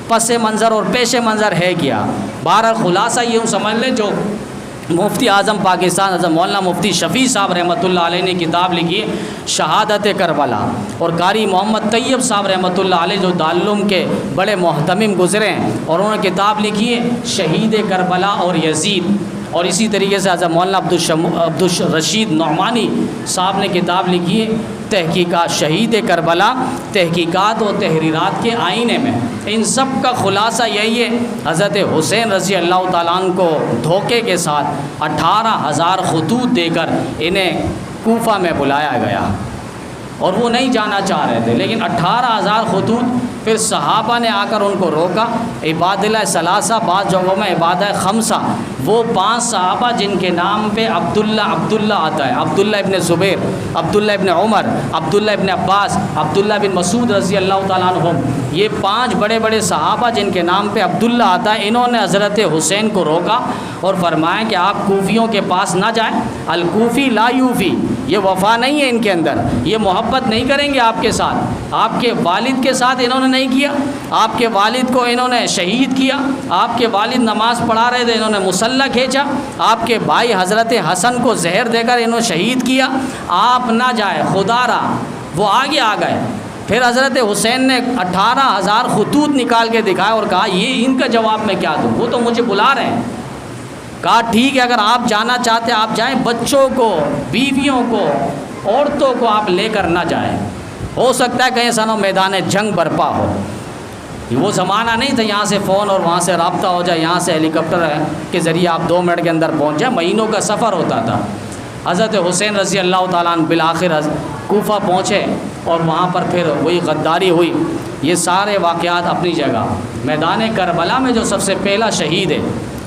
Speaker 1: پس منظر اور پیش منظر ہے کیا۔ بہرحال خلاصہ یوں سمجھ لیں، جو مفتی اعظم پاکستان حضرت مولانا مفتی شفیع صاحب رحمۃ اللہ علیہ نے کتاب لکھی ہے شہادت کربلا، اور قاری محمد طیب صاحب رحمۃ اللہ علیہ جو دارالعلوم کے بڑے محتمم گزرے ہیں، اور انہوں نے کتاب لکھی ہے شہید کربلا اور یزید، اور اسی طریقے سے حضرت مولانا عبدالرشید نعمانی صاحب نے کتاب لکھی ہے تحقیقات شہید کربلا، تحقیقات و تحریرات کے آئینے میں۔ ان سب کا خلاصہ یہی ہے، حضرت حسین رضی اللہ تعالیٰ عنہ کو دھوکے کے ساتھ 18,000 خطوط دے کر انہیں کوفہ میں بلایا گیا، اور وہ نہیں جانا چاہ رہے تھے، لیکن 18,000 خطوط، پھر صحابہ نے آ کر ان کو روکا۔ عبادلہ ثلاثہ، بعض جگہوں میں عبادہ خمسہ، وہ 5 صحابہ جن کے نام پہ عبداللہ آتا ہے، عبداللہ ابن زبیر، عبداللہ ابن عمر، عبداللہ ابن عباس، عبداللہ بن مسعود رضی اللہ تعالیٰ عنہم، یہ 5 بڑے بڑے صحابہ جن کے نام پہ عبداللہ آتا ہے، انہوں نے حضرت حسین کو روکا اور فرمایا کہ آپ کوفیوں کے پاس نہ جائیں، الکوفی لا یوفی، یہ وفا نہیں ہے ان کے اندر، یہ محبت نہیں کریں گے آپ کے ساتھ۔ آپ کے والد کے ساتھ انہوں نے نہیں کیا، آپ کے والد کو انہوں نے شہید کیا، آپ کے والد نماز پڑھا رہے تھے انہوں نے مسلح کھینچا، آپ کے بھائی حضرت حسن کو زہر دے کر انہوں نے شہید کیا، آپ نہ جائے، خدا را وہ آگے آ گئے۔ پھر حضرت حسین نے 18,000 خطوط نکال کے دکھائے اور کہا یہ ان کا جواب میں کیا دوں، وہ تو مجھے بلا رہے ہیں۔ کہا ٹھیک ہے، اگر آپ جانا چاہتے آپ جائیں، بچوں کو، بیویوں کو، عورتوں کو آپ لے کر نہ جائیں، ہو سکتا ہے کہیں سنو میدان جنگ برپا ہو۔ وہ زمانہ نہیں تھا یہاں سے فون اور وہاں سے رابطہ ہو جائے، یہاں سے ہیلی کاپٹر کے ذریعے آپ 2 منٹ کے اندر پہنچ جائیں، مہینوں کا سفر ہوتا تھا۔ حضرت حسین رضی اللہ تعالیٰ عنہ بالآخر کوفہ پہنچے، اور وہاں پر پھر وہی غداری ہوئی۔ یہ سارے واقعات اپنی جگہ، میدان کربلا میں جو سب سے پہلا شہید ہے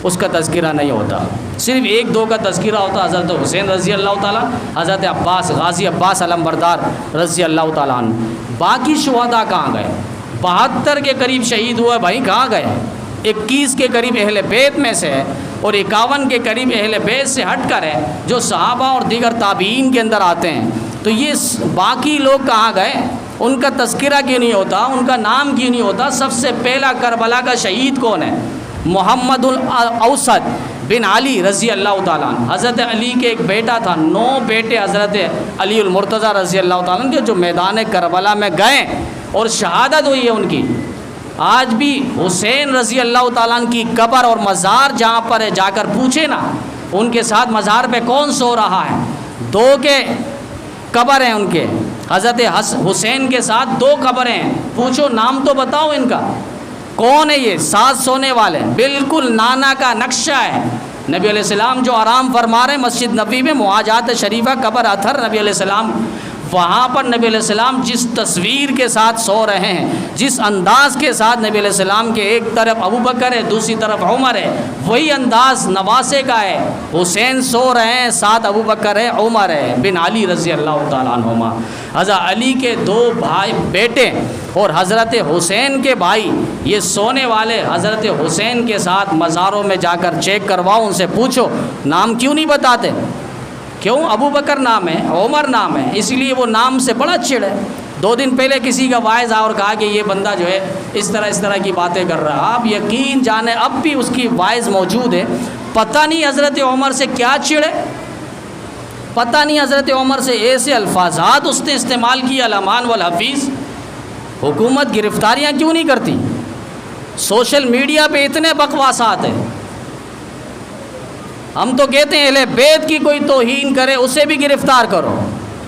Speaker 1: اس کا تذکرہ نہیں ہوتا، صرف 1-2 کا تذکرہ ہوتا، حضرت حسین رضی اللہ تعالیٰ، حضرت عباس، غازی عباس علمبردار رضی اللہ تعالیٰ عنہ۔ باقی شہداء کہاں گئے؟ 72 کے قریب شہید ہوئے بھائی، کہاں گئے؟ 21 کے قریب اہل بیت میں سے ہے، اور 51 کے قریب اہل بیت سے ہٹ کر ہے جو صحابہ اور دیگر تابعین کے اندر آتے ہیں۔ تو یہ باقی لوگ کہاں گئے؟ ان کا تذکرہ کیوں نہیں ہوتا، ان کا نام کیوں نہیں ہوتا؟ سب سے پہلا کربلا کا شہید کون ہے؟ محمد الاوسط بن علی رضی اللہ تعالیٰ عنہ۔ حضرت علی کے ایک بیٹا تھا، 9 بیٹے حضرت علی المرتضیٰ رضی اللہ تعالیٰ عنہ کے جو میدان کربلا میں گئے اور شہادت ہوئی ہے ان کی۔ آج بھی حسین رضی اللہ تعالیٰ عنہ کی قبر اور مزار جہاں پر ہے، جا کر پوچھے نا ان کے ساتھ مزار پہ کون سو رہا ہے۔ 2 کے قبر ہیں ان کے، حضرت حسین کے ساتھ 2 قبریں ہیں، پوچھو نام تو بتاؤ ان کا، کون ہے یہ 7 سونے والے؟ بالکل نانا کا نقشہ ہے۔ نبی علیہ السلام جو آرام فرما رہے ہیں مسجد نبوی میں، مواجہات شریفہ قبر اطہر، نبی علیہ السلام وہاں پر نبی علیہ السلام جس تصویر کے ساتھ سو رہے ہیں، جس انداز کے ساتھ نبی علیہ السلام کے ایک طرف ابو بکر ہے، دوسری طرف عمر ہے، وہی انداز نواسے کا ہے۔ حسین سو رہے ہیں، ساتھ ابو بکر ہے، عمر ہے بن علی رضی اللہ تعالیٰ عنہما۔ حضرت علی کے 2 بھائی بیٹے اور حضرت حسین کے بھائی یہ سونے والے، حضرت حسین کے ساتھ مزاروں میں جا کر چیک کرواؤ، ان سے پوچھو نام کیوں نہیں بتاتے؟ کیوں؟ ابو بکر نام ہے، عمر نام ہے، اس لیے وہ نام سے بڑا چڑ ہے۔ 2 دن پہلے کسی کا واعظ آیا اور کہا کہ یہ بندہ جو ہے اس طرح کی باتیں کر رہا ہے۔ آپ یقین جانیں اب بھی اس کی واعظ موجود ہے۔ پتہ نہیں حضرت عمر سے کیا چڑ ہے، پتہ نہیں حضرت عمر سے ایسے الفاظات اس نے استعمال کیے، الامان والحفیظ۔ حکومت گرفتاریاں کیوں نہیں کرتی؟ سوشل میڈیا پہ اتنے بکواسات ہیں۔ ہم تو کہتے ہیں اہل بیت کی کوئی توہین کرے اسے بھی گرفتار کرو،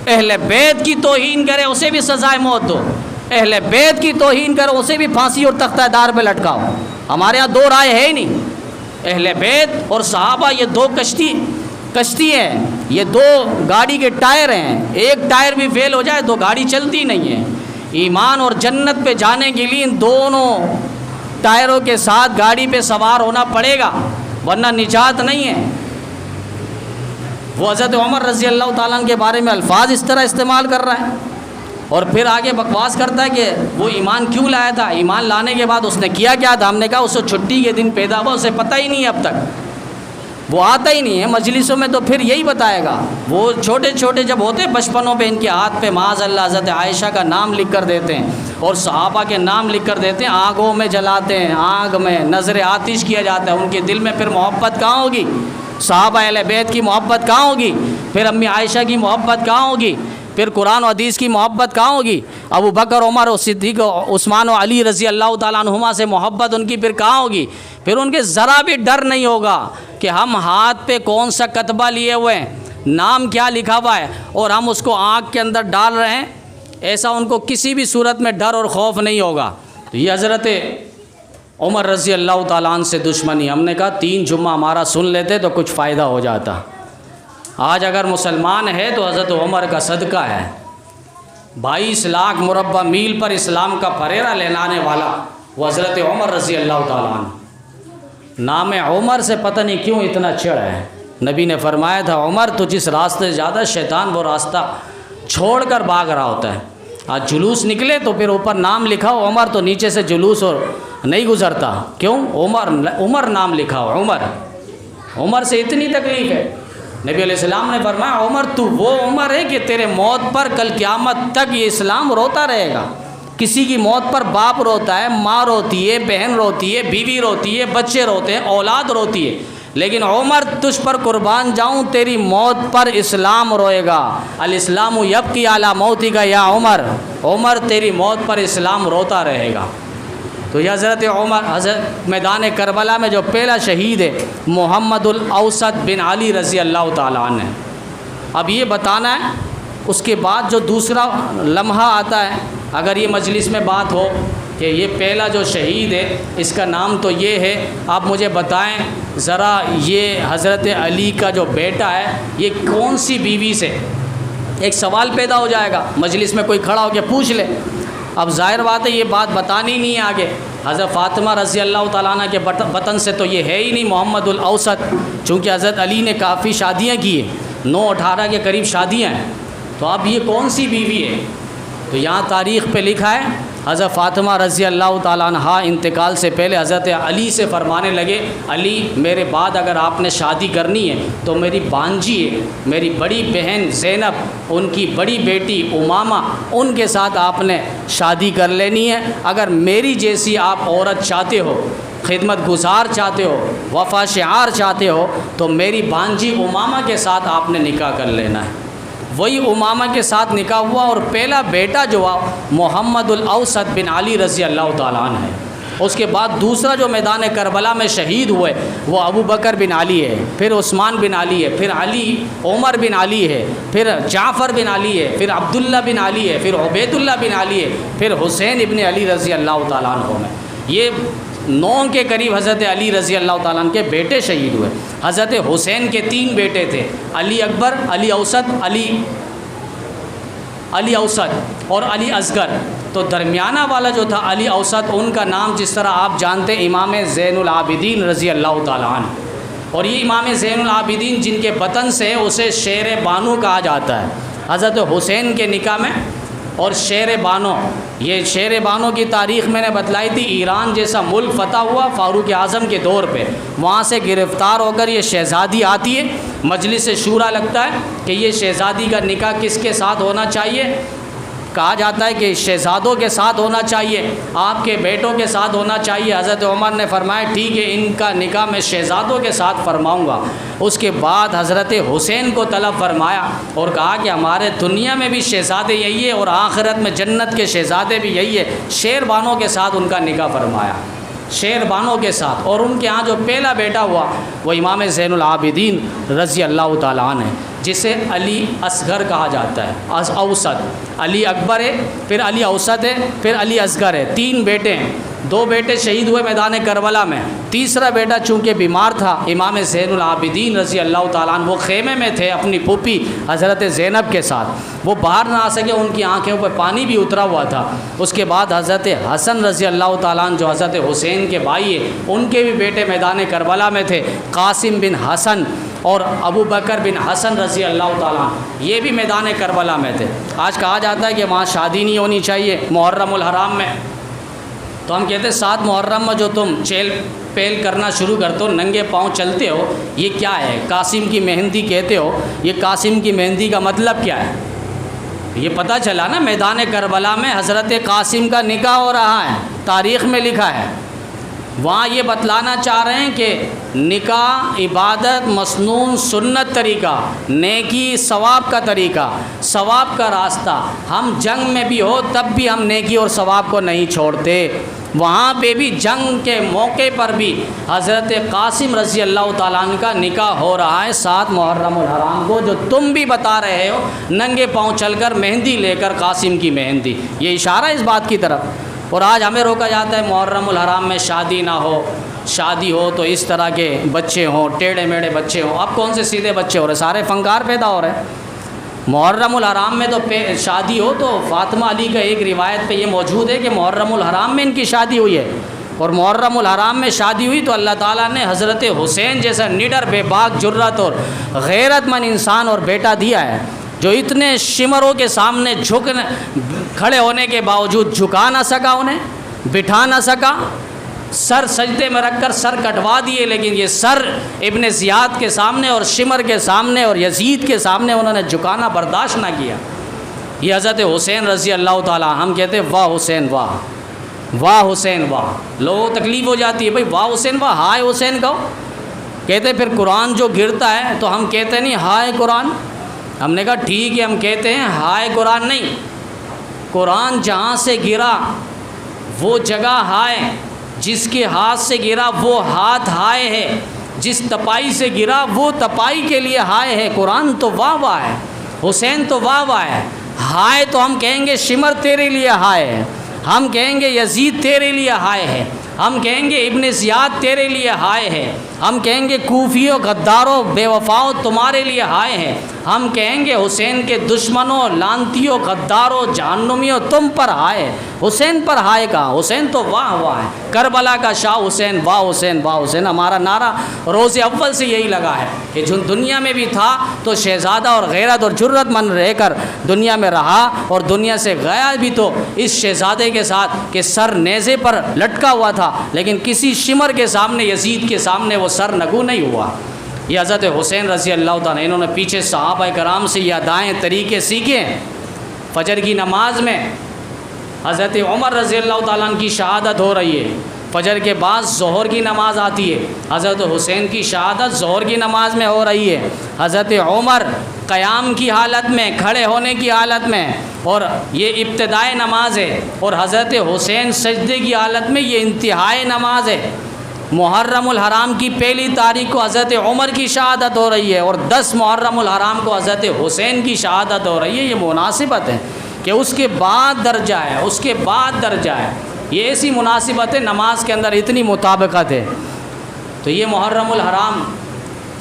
Speaker 1: اہل بیت کی توہین کرے اسے بھی سزائے موت دو، اہل بیت کی توہین کرو اسے بھی پھانسی اور تختہ دار پہ لٹکاؤ۔ ہمارے ہاں 2 رائے ہے ہی نہیں۔ اہل بیت اور صحابہ یہ 2 کشتی ہیں، یہ 2 گاڑی کے ٹائر ہیں، ایک ٹائر بھی فیل ہو جائے تو گاڑی چلتی نہیں ہے۔ ایمان اور جنت پہ جانے کے لیے ان دونوں ٹائروں کے ساتھ گاڑی پہ سوار ہونا پڑے گا، ورنہ نجات نہیں ہے۔ وہ حضرت عمر رضی اللہ تعالیٰ عنہ کے بارے میں الفاظ اس طرح استعمال کر رہا ہے اور پھر آگے بکواس کرتا ہے کہ وہ ایمان کیوں لایا تھا، ایمان لانے کے بعد اس نے کیا تھا۔ ہم نے کہا اسے چھٹی کے دن پیدا ہوا، اسے پتہ ہی نہیں ہے اب تک، وہ آتا ہی نہیں ہے مجلسوں میں، تو پھر یہی بتائے گا۔ وہ چھوٹے جب ہوتے بچپنوں پہ ان کے ہاتھ پہ معاذ اللہ حضرت عائشہ کا نام لکھ کر دیتے ہیں اور صحابہ کے نام لکھ کر دیتے ہیں، آنکھوں میں جلاتے ہیں، آنکھ میں نظر آتش کیا جاتا ہے۔ ان کے دل میں پھر محبت کہاں ہوگی؟ صحابہ اہل بیت کی محبت کہاں ہوگی؟ پھر امی عائشہ کی محبت کہاں ہوگی؟ پھر قرآن و حدیث کی محبت کہاں ہوگی؟ ابو بکر، عمر و صدیق، عثمان و علی رضی اللہ تعالیٰ عنہما سے محبت ان کی پھر کہاں ہوگی؟ پھر ان کے ذرا بھی ڈر نہیں ہوگا کہ ہم ہاتھ پہ کون سا کتبہ لیے ہوئے ہیں، نام کیا لکھا ہوا ہے اور ہم اس کو آنکھ کے اندر ڈال رہے ہیں، ایسا ان کو کسی بھی صورت میں ڈر اور خوف نہیں ہوگا۔ تو یہ حضرت عمر رضی اللہ تعالیٰ عنہ سے دشمنی، ہم نے کہا 3 جمعہ ہمارا سن لیتے تو کچھ فائدہ ہو جاتا۔ آج اگر مسلمان ہے تو حضرت عمر کا صدقہ ہے۔ 22 لاکھ مربع میل پر اسلام کا پھریرا لہلانے والا وہ حضرت عمر رضی اللہ تعالیٰ عنہ۔ نام عمر سے پتہ نہیں کیوں اتنا چڑ ہے۔ نبی نے فرمایا تھا عمر تو جس راستے سے زیادہ شیطان وہ راستہ چھوڑ کر بھاگ رہا ہوتا ہے۔ آج جلوس نکلے تو پھر اوپر نام لکھا ہو عمر تو نیچے سے جلوس اور نہیں گزرتا، کیوں؟ عمر نام لکھا ہو، عمر سے اتنی تکلیف ہے۔ نبی علیہ السلام نے فرمایا عمر تو وہ عمر ہے کہ تیرے موت پر کل قیامت تک یہ اسلام روتا رہے گا۔ کسی کی موت پر باپ روتا ہے، ماں روتی ہے، بہن روتی ہے، بیوی روتی ہے، بچے روتے ہیں، اولاد روتی ہے، لیکن عمر تجھ پر قربان جاؤں تیری موت پر اسلام روئے گا۔ الاسلام یبکی علی موتک یا عمر تیری موت پر اسلام روتا رہے گا۔ تو یہ حضرت عمر، حضرت میدان کربلا میں جو پہلا شہید ہے محمد الاوسط بن علی رضی اللہ تعالیٰ عنہ۔ اب یہ بتانا ہے اس کے بعد جو دوسرا لمحہ آتا ہے، اگر یہ مجلس میں بات ہو کہ یہ پہلا جو شہید ہے اس کا نام تو یہ ہے، آپ مجھے بتائیں ذرا یہ حضرت علی کا جو بیٹا ہے یہ کون سی بیوی سے؟ ایک سوال پیدا ہو جائے گا، مجلس میں کوئی کھڑا ہو کے پوچھ لے۔ اب ظاہر بات ہے یہ بات بتانی نہیں ہے آگے۔ حضرت فاطمہ رضی اللہ تعالیٰ عنہ کے بطن سے تو یہ ہے ہی نہیں محمد الاوسط، چونکہ حضرت علی نے کافی شادیاں کی ہیں، 9-18 کے قریب شادیاں ہیں، تو اب یہ کون سی بیوی ہے؟ تو یہاں تاریخ پہ لکھا ہے حضرت فاطمہ رضی اللہ تعالیٰ عنہ انتقال سے پہلے حضرت علی سے فرمانے لگے علی میرے بعد اگر آپ نے شادی کرنی ہے تو میری بانجی ہے، میری بڑی بہن زینب، ان کی بڑی بیٹی امامہ، ان کے ساتھ آپ نے شادی کر لینی ہے۔ اگر میری جیسی آپ عورت چاہتے ہو، خدمت گزار چاہتے ہو، وفا شعار چاہتے ہو تو میری بانجی امامہ کے ساتھ آپ نے نکاح کر لینا ہے۔ وہی امامہ کے ساتھ نکاح ہوا اور پہلا بیٹا جو ہوا محمد الاوسط بن علی رضی اللہ تعالیٰ عنہ ہے۔ اس کے بعد دوسرا جو میدان کربلا میں شہید ہوئے وہ ابو بکر بن علی ہے، پھر عثمان بن علی ہے، پھر علی عمر بن علی ہے، پھر جعفر بن علی ہے، پھر عبداللہ بن علی ہے، پھر عبید اللہ بن علی ہے، پھر حسین ابن علی رضی اللہ تعالیٰ عنہ میں۔ یہ 9 کے قریب حضرت علی رضی اللہ تعالیٰ عنہ کے بیٹے شہید ہوئے۔ حضرت حسین کے 3 بیٹے تھے، علی اکبر، علی اوسط، علی اوسط اور علی اصغر۔ تو درمیانہ والا جو تھا علی اوسط، ان کا نام جس طرح آپ جانتے ہیں امام زین العابدین رضی اللہ تعالیٰ عنہ، اور یہ امام زین العابدین جن کے بطن سے اسے شیر بانو کہا جاتا ہے۔ حضرت حسین کے نکاح میں اور شیر بانو، یہ شیر بانو کی تاریخ میں نے بتلائی تھی، ایران جیسا ملک فتح ہوا فاروق اعظم کے دور پہ، وہاں سے گرفتار ہو کر یہ شہزادی آتی ہے، مجلس شورا لگتا ہے کہ یہ شہزادی کا نکاح کس کے ساتھ ہونا چاہیے، کہا جاتا ہے کہ شہزادوں کے ساتھ ہونا چاہیے، آپ کے بیٹوں کے ساتھ ہونا چاہیے۔ حضرت عمر نے فرمایا ٹھیک ہے، ان کا نکاح میں شہزادوں کے ساتھ فرماؤں گا۔ اس کے بعد حضرت حسین کو طلب فرمایا اور کہا کہ ہمارے دنیا میں بھی شہزادے یہی ہے اور آخرت میں جنت کے شہزادے بھی یہی ہے، شیر بانوں کے ساتھ ان کا نکاح فرمایا، شیر بانوں کے ساتھ۔ اور ان کے ہاں جو پہلا بیٹا ہوا وہ امام زین العابدین رضی اللہ تعالیٰ عنہ ہے، جسے علی اصغر کہا جاتا ہے، اوسط۔ علی اکبر ہے، پھر علی اوسط ہے، پھر علی اصغر ہے، 3 بیٹے ہیں۔ 2 بیٹے شہید ہوئے میدان کربلا میں، تیسرا بیٹا چونکہ بیمار تھا، امام زین العابدین رضی اللہ تعالیٰ عنہ وہ خیمے میں تھے اپنی پھوپھی حضرت زینب کے ساتھ، وہ باہر نہ آ سکے، ان کی آنکھوں پہ پانی بھی اترا ہوا تھا۔ اس کے بعد حضرت حسن رضی اللہ تعالیٰ عنہ جو حضرت حسین کے بھائی ہیں، ان کے بھی بیٹے میدان کربلا میں تھے، قاسم بن حسن اور ابو بکر بن حسن رضی اللہ تعالیٰ عنہ، یہ بھی میدان کربلا میں تھے۔ آج کہا جاتا ہے کہ وہاں شادی نہیں ہونی چاہیے محرم الحرام میں، تو ہم کہتے ہیں 7 محرم میں جو تم چیل پیل کرنا شروع کرتے ہو، ننگے پاؤں چلتے ہو، یہ کیا ہے؟ قاسم کی مہندی کہتے ہو، یہ قاسم کی مہندی کا مطلب کیا ہے؟ یہ پتہ چلا نا میدان کربلا میں حضرت قاسم کا نکاح ہو رہا ہے، تاریخ میں لکھا ہے۔ وہاں یہ بتلانا چاہ رہے ہیں کہ نکاح عبادت مسنون سنت طریقہ، نیکی ثواب کا طریقہ، ثواب کا راستہ، ہم جنگ میں بھی ہو تب بھی ہم نیکی اور ثواب کو نہیں چھوڑتے۔ وہاں پہ بھی جنگ کے موقع پر بھی حضرت قاسم رضی اللہ تعالیٰ عنہ کا نکاح ہو رہا ہے 7 محرم الحرام کو، جو تم بھی بتا رہے ہو ننگے پاؤں چل کر مہندی لے کر، قاسم کی مہندی، یہ اشارہ ہے اس بات کی طرف۔ اور آج ہمیں روکا جاتا ہے محرم الحرام میں شادی نہ ہو، شادی ہو تو اس طرح کے بچے ہوں، ٹیڑھے میڑھے بچے ہوں۔ اب کون سے سیدھے بچے ہو رہے؟ سارے فنکار پیدا ہو رہے ہیں۔ محرم الحرام میں تو شادی ہو تو فاطمہ علی کا ایک روایت پہ یہ موجود ہے کہ محرم الحرام میں ان کی شادی ہوئی ہے، اور محرم الحرام میں شادی ہوئی تو اللہ تعالیٰ نے حضرت حسین جیسا نڈر بے باک جرت اور غیرت مند انسان اور بیٹا دیا ہے، جو اتنے شمروں کے سامنے کھڑے ہونے کے باوجود جھکا نہ سکا، انہیں بٹھا نہ سکا، سر سجدے میں رکھ کر سر کٹوا دیے، لیکن یہ سر ابن زیاد کے سامنے اور شمر کے سامنے اور یزید کے سامنے انہوں نے جھکانا برداشت نہ کیا۔ یہ حضرت حسین رضی اللہ تعالیٰ، ہم کہتے ہیں واہ حسین واہ، واہ حسین واہ، لوگوں کو تکلیف ہو جاتی ہے بھائی واہ حسین واہ، ہائے حسین کہو، کہتے پھر قرآن جو گرتا ہے تو ہم کہتے نہیں ہائے قرآن، ہم نے کہا ٹھیک ہے ہم کہتے ہیں ہائے قرآن نہیں، قرآن جہاں سے گرا وہ جگہ ہائے، جس کے ہاتھ سے گرا وہ ہاتھ ہائے ہے، جس تپائی سے گرا وہ تپائی کے لیے ہائے ہے۔ قرآن تو واہ واہ ہے، حسین تو واہ واہ ہے، ہائے تو ہم کہیں گے شمر تیرے لیے ہائے ہے، ہم کہیں گے یزید تیرے لیے ہائے ہے، ہم کہیں گے ابن زیاد تیرے لیے ہائے ہے، ہم کہیں گے کوفیوں غداروں بے وفاؤں تمہارے لیے ہائے ہیں، ہم کہیں گے حسین کے دشمنوں لانتیوں غداروں جہنمیوں تم پر ہائے، حسین پر ہائے کہا، حسین تو واہ واہ ہے، کربلا کا شاہ حسین واہ حسین واہ حسین۔ ہمارا نعرہ روز اول سے یہی لگا ہے کہ جو دنیا میں بھی تھا تو شہزادہ اور غیرت اور جرت مند رہ کر دنیا میں رہا، اور دنیا سے گیا بھی تو اس شہزادے کے ساتھ کہ سر نیزے پر لٹکا ہوا تھا، لیکن کسی شمر کے سامنے یزید کے سامنے وہ سر نگو نہیں ہوا۔ یہ حضرت حسین رضی اللہ تعالیٰ، انہوں نے پیچھے صحابہ کرام سے یہ ادائیں طریقے سیکھے ہیں۔ فجر کی نماز میں حضرت عمر رضی اللہ تعالیٰ عنہ کی شہادت ہو رہی ہے، فجر کے بعد ظہر کی نماز آتی ہے، حضرت حسین کی شہادت ظہر کی نماز میں ہو رہی ہے، حضرت عمر قیام کی حالت میں، کھڑے ہونے کی حالت میں، اور یہ ابتدائی نماز ہے، اور حضرت حسین سجدے کی حالت میں، یہ انتہائی نماز ہے۔ محرم الحرام کی پہلی تاریخ کو حضرت عمر کی شہادت ہو رہی ہے، اور 10 محرم الحرام کو حضرت حسین کی شہادت ہو رہی ہے۔ یہ مناسبت ہے کہ اس کے بعد درجہ ہے، اس کے بعد درجہ ہے، یہ ایسی مناسبت ہے، نماز کے اندر اتنی مطابقت ہے۔ تو یہ محرم الحرام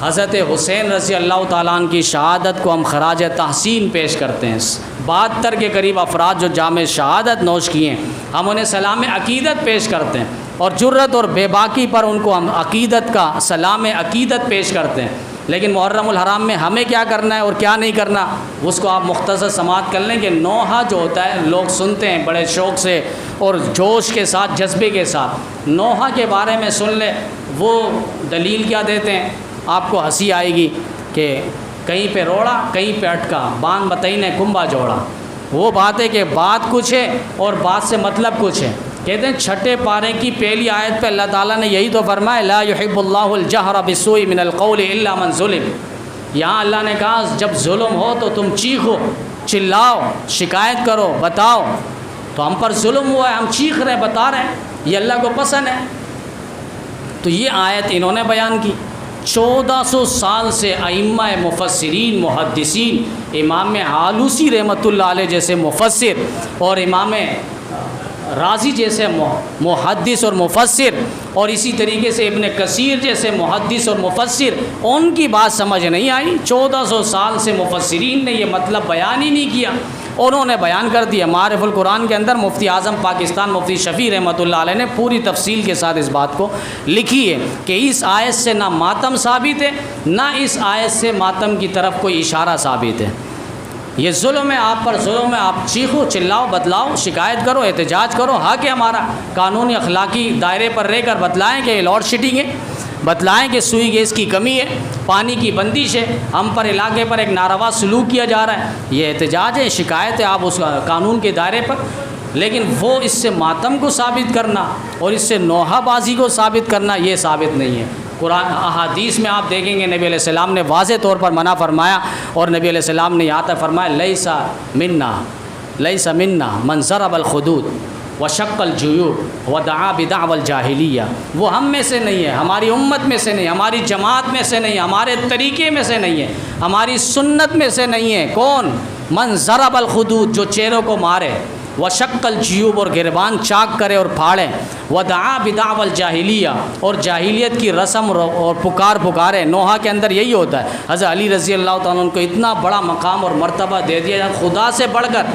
Speaker 1: حضرت حسین رضی اللہ تعالیٰ عنہ کی شہادت کو ہم خراج تحسین پیش کرتے ہیں۔ 72 کے قریب افراد جو جام شہادت نوش کیے ہیں، ہم انہیں سلام عقیدت پیش کرتے ہیں، اور جرت اور بے باکی پر ان کو ہم عقیدت کا سلام عقیدت پیش کرتے ہیں۔ لیکن محرم الحرام میں ہمیں کیا کرنا ہے اور کیا نہیں کرنا، اس کو آپ مختصر سماعت کر لیں کہ نوحہ جو ہوتا ہے لوگ سنتے ہیں بڑے شوق سے اور جوش کے ساتھ، جذبے کے ساتھ۔ نوحہ کے بارے میں سن لیں، وہ دلیل کیا دیتے ہیں، آپ کو ہنسی آئے گی کہ کہیں پہ روڑا کہیں پہ اٹکا، بان بتائی نے کنبا جوڑا۔ وہ بات ہے کہ بات کچھ ہے اور بات سے مطلب کچھ ہے۔ کہتے ہیں چھٹے پارے کی پہلی آیت پہ اللہ تعالیٰ نے یہی تو فرمایا، لا يحب اللہ الجہر بالسوء من القول الا من ظلم۔ یہاں اللہ نے کہا جب ظلم ہو تو تم چیخو، چلاؤ، شکایت کرو، بتاؤ۔ تو ہم پر ظلم ہوا ہے، ہم چیخ رہے ہیں، بتا رہے ہیں، یہ اللہ کو پسند ہے۔ تو یہ آیت انہوں نے بیان کی۔ 1400 سال سے ائمہ مفسرین محدثین، امام آلوسی رحمۃ اللہ علیہ جیسے مفسر اور امام رازی جیسے محدث اور مفسر، اور اسی طریقے سے ابن کثیر جیسے محدث اور مفسر، ان کی بات سمجھ نہیں آئی۔ 1400 سال سے مفسرین نے یہ مطلب بیان ہی نہیں کیا، انہوں نے بیان کر دیا۔ معارف القرآن کے اندر مفتی اعظم پاکستان مفتی شفیع رحمۃ اللہ علیہ نے پوری تفصیل کے ساتھ اس بات کو لکھی ہے کہ اس آیت سے نہ ماتم ثابت ہے، نہ اس آیت سے ماتم کی طرف کوئی اشارہ ثابت ہے۔ یہ ظلم ہے، آپ پر ظلم ہے، آپ چیخو، چلاؤ، بتلاؤ، شکایت کرو، احتجاج کرو، حق ہے ہمارا۔ قانونی اخلاقی دائرے پر رہ کر بتلائیں کہ یہ لوڈ شیڈنگ ہے، بتلائیں کہ سوئی گیس کی کمی ہے، پانی کی بندش ہے، ہم پر علاقے پر ایک ناروا سلوک کیا جا رہا ہے۔ یہ احتجاج ہے، شکایت ہے، آپ اس قانون کے دائرے پر۔ لیکن وہ اس سے ماتم کو ثابت کرنا اور اس سے نوحہ بازی کو ثابت کرنا یہ ثابت نہیں ہے۔ قرآن احادیث میں آپ دیکھیں گے نبی علیہ السلام نے واضح طور پر منع فرمایا، اور نبی علیہ السلام نے یہاں تک فرمایا لیس منا من ضرب الخدود وشق الجیوب ودعا بدعوى الجاہلیہ۔ وہ ہم میں سے نہیں ہے، ہماری امت میں سے نہیں، ہماری جماعت میں سے نہیں، ہمارے طریقے میں سے نہیں ہے، ہماری سنت میں سے نہیں ہے۔ کون؟ من ضرب الخدود، جو چہروں کو مارے، وشق الجیوب، اور گربان چاک کرے اور پھاڑے، ودعا بدعوى الجاہلیہ، اور جاہلیت کی رسم اور پکارے۔ نوحہ کے اندر یہی ہوتا ہے۔ حضرت علی رضی اللہ تعالیٰ عنہ کو اتنا بڑا مقام اور مرتبہ دے دیا خدا سے بڑھ کر،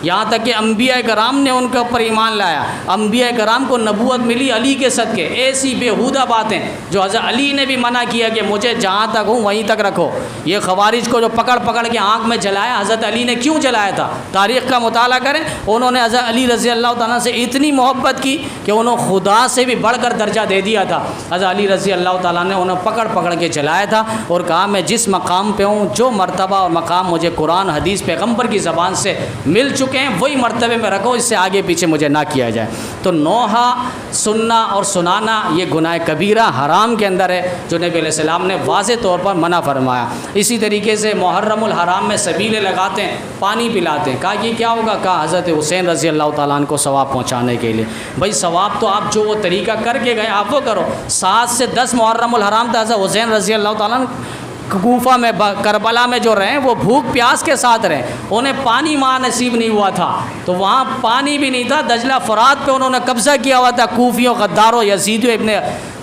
Speaker 1: یہاں تک کہ انبیاء کرام نے ان کے اوپر ایمان لایا۔ انبیاء کرام کو نبوت ملی علی کے صدقے۔ ایسی بیہودہ باتیں جو حضرت علی نے بھی منع کیا کہ مجھے جہاں تک ہوں وہیں تک رکھو۔ یہ خوارج کو جو پکڑ کے آنکھ میں جلایا، حضرت علی نے کیوں جلایا تھا؟ تاریخ کا مطالعہ کریں، انہوں نے حضرت علی رضی اللہ تعالیٰ سے اتنی محبت کی کہ انہوں خدا سے بھی بڑھ کر درجہ دے دیا تھا۔ حضرت علی رضی اللہ تعالیٰ نے انہیں پکڑ کے جلایا تھا اور کہا میں جس مقام پہ ہوں، جو مرتبہ اور مقام مجھے قرآن حدیث پیغمبر کی زبان سے مل چکے ہیں، وہی مرتبے میں رکھو، اس سے آگے پیچھے مجھے نہ کیا جائے۔ تو نوحہ سننا اور سنانا یہ گناہ کبیرہ حرام کے اندر ہے، جو نبی علیہ السلام نے واضح طور پر منع فرمایا۔ اسی طریقے سے محرم الحرام میں سبیلے لگاتے ہیں، پانی پلاتے ہیں۔ کہا یہ کیا ہوگا؟ کہا حضرت حسین رضی اللہ تعالیٰ عنہ کو ثواب پہنچانے کے لیے۔ بھائی ثواب تو آپ جو وہ طریقہ کر کے گئے آپ وہ کرو۔ 7 سے 10 محرم الحرام تھا، حضرت حسین رضی اللہ تعالیٰ عنہ کوفہ میں، کربلا میں جو رہیں وہ بھوک پیاس کے ساتھ رہیں، انہیں پانی وہاں نصیب نہیں ہوا تھا، تو وہاں پانی بھی نہیں تھا، دجلہ فرات پہ انہوں نے قبضہ کیا ہوا تھا کوفیوں، غداروں، یزیدیوں، ابن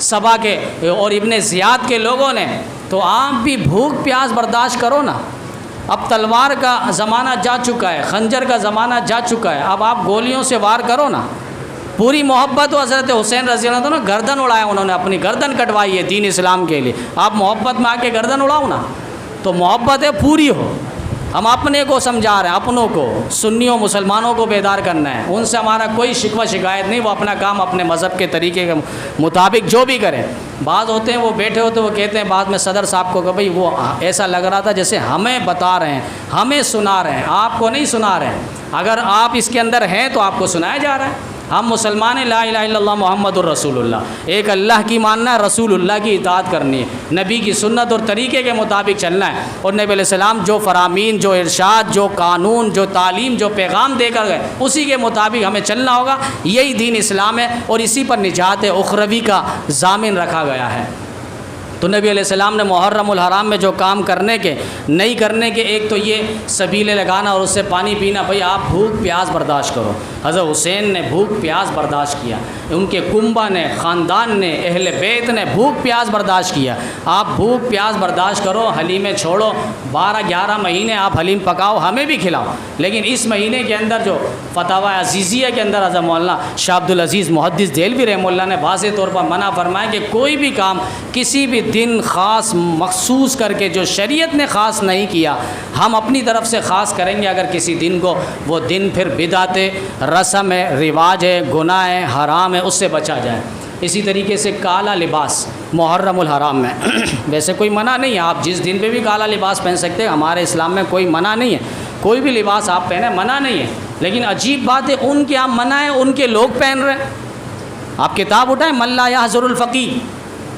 Speaker 1: سبا کے اور ابن زیاد کے لوگوں نے۔ تو آپ بھی بھوک پیاس برداشت کرو نا۔ اب تلوار کا زمانہ جا چکا ہے، خنجر کا زمانہ جا چکا ہے، اب آپ گولیوں سے وار کرو نا۔ پوری محبت ہو حضرت حسین رضی اللہ عنہ، گردن اڑایا، انہوں نے اپنی گردن کٹوائی ہے دین اسلام کے لیے۔ آپ محبت میں آ کے گردن اڑاؤ نا، تو محبت ہے پوری ہو۔ ہم اپنے کو سمجھا رہے ہیں، اپنوں کو، سنیوں مسلمانوں کو بیدار کرنا ہے، ان سے ہمارا کوئی شکوہ شکایت نہیں، وہ اپنا کام اپنے مذہب کے طریقے کے مطابق جو بھی کریں۔ بعض ہوتے ہیں وہ بیٹھے ہوتے وہ کہتے ہیں بعد میں صدر صاحب کو کہ بھئی وہ ایسا لگ رہا تھا جیسے ہمیں بتا رہے ہیں، ہمیں سنا رہے ہیں، آپ کو نہیں سنا رہے ہیں۔ اگر آپ اس کے اندر ہیں تو آپ کو سنایا جا رہا ہے۔ ہم مسلمان ہیں، لا الہ الا اللہ محمد الرسول اللہ، ایک اللہ کی ماننا ہے، رسول اللہ کی اطاعت کرنی ہے، نبی کی سنت اور طریقے کے مطابق چلنا ہے، اور نبی علیہ السلام جو فرامین، جو ارشاد، جو قانون، جو تعلیم، جو پیغام دے کر گئے اسی کے مطابق ہمیں چلنا ہوگا۔ یہی دین اسلام ہے اور اسی پر نجات اخروی کا ضامن رکھا گیا ہے۔ تو نبی علیہ السلام نے محرم الحرام میں جو کام کرنے کے نہیں کرنے کے، ایک تو یہ سبیلے لگانا اور اس سے پانی پینا۔ بھئی آپ بھوک پیاس برداشت کرو۔ حضرت حسین نے بھوک پیاس برداشت کیا، ان کے کنبہ نے، خاندان نے، اہل بیت نے بھوک پیاس برداشت کیا۔ آپ بھوک پیاس برداشت کرو، حلیمیں چھوڑو، 12-11 مہینے آپ حلیم پکاؤ، ہمیں بھی کھلاؤ، لیکن اس مہینے کے اندر جو فتاوی عزیزیہ کے اندر حضرت مولانا شاہ عبد العزیز محدث دہلوی رحمہ اللہ نے واضح طور پر منع فرمایا کہ کوئی بھی کام کسی بھی دن خاص مخصوص کر کے جو شریعت نے خاص نہیں کیا ہم اپنی طرف سے خاص کریں گے اگر کسی دن کو، وہ دن پھر بدعت ہے، رسم ہے، رواج ہے، گناہ ہے، حرام ہے، اس سے بچا جائے۔ اسی طریقے سے کالا لباس محرم الحرام میں ویسے کوئی منع نہیں ہے، آپ جس دن پہ بھی کالا لباس پہن سکتے ہیں، ہمارے اسلام میں کوئی منع نہیں ہے، کوئی بھی لباس آپ پہنیں منع نہیں ہے، لیکن عجیب بات ہے ان کے یہاں منع ہے، ان کے لوگ پہن رہے ہیں۔ آپ کتاب اٹھائیں من لا یحضر الفقیہ،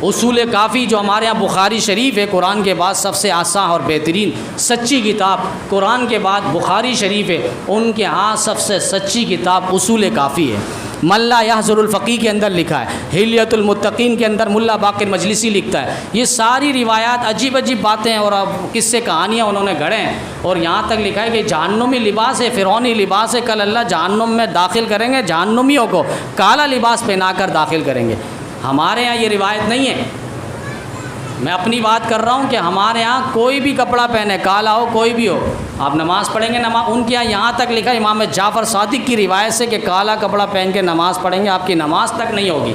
Speaker 1: اصول کافی جو ہمارے یہاں بخاری شریف ہے، قرآن کے بعد سب سے آسان اور بہترین سچی کتاب، قرآن کے بعد بخاری شریف ہے، ان کے ہاں سب سے سچی کتاب اصول کافی ہے۔ من لا یحضر الفقیہ کے اندر لکھا ہے، حلیۃ المتقین کے اندر ملا باقر مجلسی لکھتا ہے، یہ ساری روایات عجیب عجیب باتیں اور قصے کہانیاں انہوں نے گھڑے ہیں، اور یہاں تک لکھا ہے کہ جہنمی لباس ہے، فرعونی لباس ہے، کل اللہ جہنم میں داخل کریں گے، جہنمیوں کو کالا لباس پہنا کر داخل کریں گے۔ ہمارے ہاں یہ روایت نہیں ہے، میں اپنی بات کر رہا ہوں کہ ہمارے ہاں کوئی بھی کپڑا پہنے، کالا ہو کوئی بھی ہو، آپ نماز پڑھیں گے، ان کے یہاں تک لکھا ہے امام جعفر صادق کی روایت سے کہ کالا کپڑا پہن کے نماز پڑھیں گے آپ کی نماز تک نہیں ہوگی۔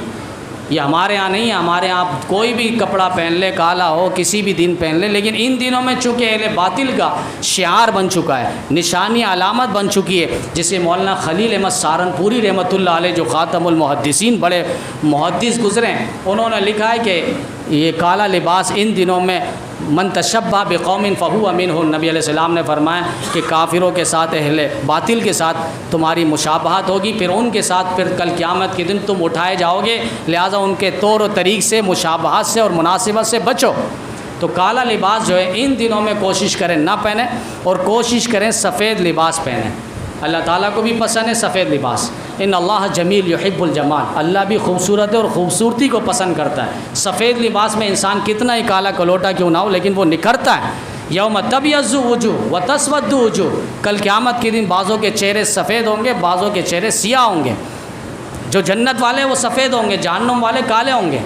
Speaker 1: یہ ہمارے ہاں نہیں ہے، ہمارے ہاں آپ کوئی بھی کپڑا پہن لے، کالا ہو کسی بھی دن پہن لے، لیکن ان دنوں میں چونکہ اہل باطل کا شعار بن چکا ہے، نشانی علامت بن چکی ہے، جسے مولانا خلیل احمد سہارنپوری رحمۃ اللہ علیہ جو خاتم المحدثین بڑے محدث گزرے ہیں، انہوں نے لکھا ہے کہ یہ کالا لباس ان دنوں میں من تشبہ بقوم فہو منہم، نبی علیہ السلام نے فرمایا کہ کافروں کے ساتھ اہل باطل کے ساتھ تمہاری مشابہت ہوگی، پھر ان کے ساتھ پھر کل قیامت کے دن تم اٹھائے جاؤ گے، لہٰذا ان کے طور و طریق سے، مشابہت سے اور مناسبت سے بچو۔ تو کالا لباس جو ہے ان دنوں میں کوشش کریں نہ پہنیں، اور کوشش کریں سفید لباس پہنیں۔ اللہ تعالیٰ کو بھی پسند ہے سفید لباس، ان اللہ جمیل یحب الجمال، اللہ بھی خوبصورت ہے اور خوبصورتی کو پسند کرتا ہے۔ سفید لباس میں انسان کتنا ہی کالا کلوٹا کیوں نہ ہو، لیکن وہ نکھرتا ہے۔ یوم تبیض وجوہ وتسود وجوہ، کل قیامت کے دن بعضوں کے چہرے سفید ہوں گے، بعضوں کے چہرے سیاہ ہوں گے۔ جو جنت والے وہ سفید ہوں گے، جہنم والے کالے ہوں گے۔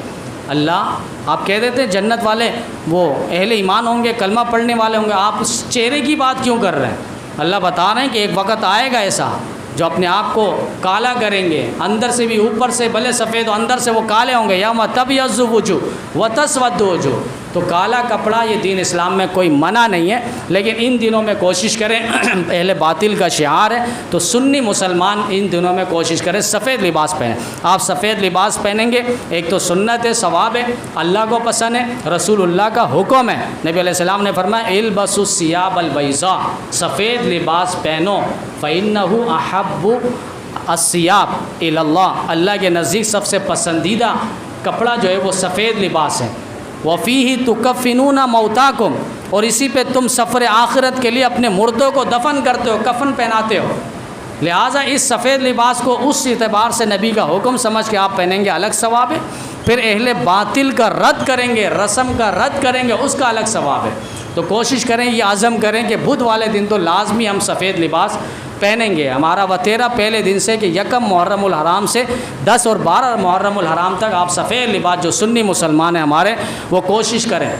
Speaker 1: اللہ آپ کہہ دیتے جنت والے وہ اہل ایمان ہوں گے، کلمہ پڑھنے والے ہوں گے، آپ اس چہرے کی بات کیوں کر رہے ہیں؟ اللہ بتا رہے ہیں کہ ایک وقت آئے گا ایسا جو اپنے آپ کو کالا کریں گے، اندر سے بھی، اوپر سے بھلے سفید ہو اندر سے وہ کالے ہوں گے۔ یوم تبیض وجوہ وتسود وجوہ، تو کالا کپڑا یہ دین اسلام میں کوئی منع نہیں ہے، لیکن ان دنوں میں کوشش کریں اہل باطل کا شعار ہے تو سنی مسلمان ان دنوں میں کوشش کریں سفید لباس پہنیں۔ آپ سفید لباس پہنیں گے، ایک تو سنت ہے، ثواب ہے، اللہ کو پسند ہے، رسول اللہ کا حکم ہے۔ نبی علیہ السلام نے فرمایا البسوا الثياب البيضاء، سفید لباس پہنو، فإنه أحب الثياب إلى اللہ، اللہ کے نزدیک سب سے پسندیدہ کپڑا جو ہے وہ سفید لباس ہے۔ وَفِيهِ تُكَفِّنُونَ مَوْتَاكُمْ، اور اسی پہ تم سفر آخرت کے لیے اپنے مردوں کو دفن کرتے ہو، کفن پہناتے ہو، لہٰذا اس سفید لباس کو اس اعتبار سے نبی کا حکم سمجھ کے آپ پہنیں گے، الگ ثواب ہے۔ پھر اہل باطل کا رد کریں گے، رسم کا رد کریں گے، اس کا الگ ثواب ہے۔ تو کوشش کریں، یہ عزم کریں کہ بدھ والے دن تو لازمی ہم سفید لباس پہنیں گے۔ ہمارا وطیرہ پہلے دن سے کہ یکم محرم الحرام سے 10 اور 12 محرم الحرام تک آپ سفید لباس، جو سنی مسلمان ہیں ہمارے، وہ کوشش کریں۔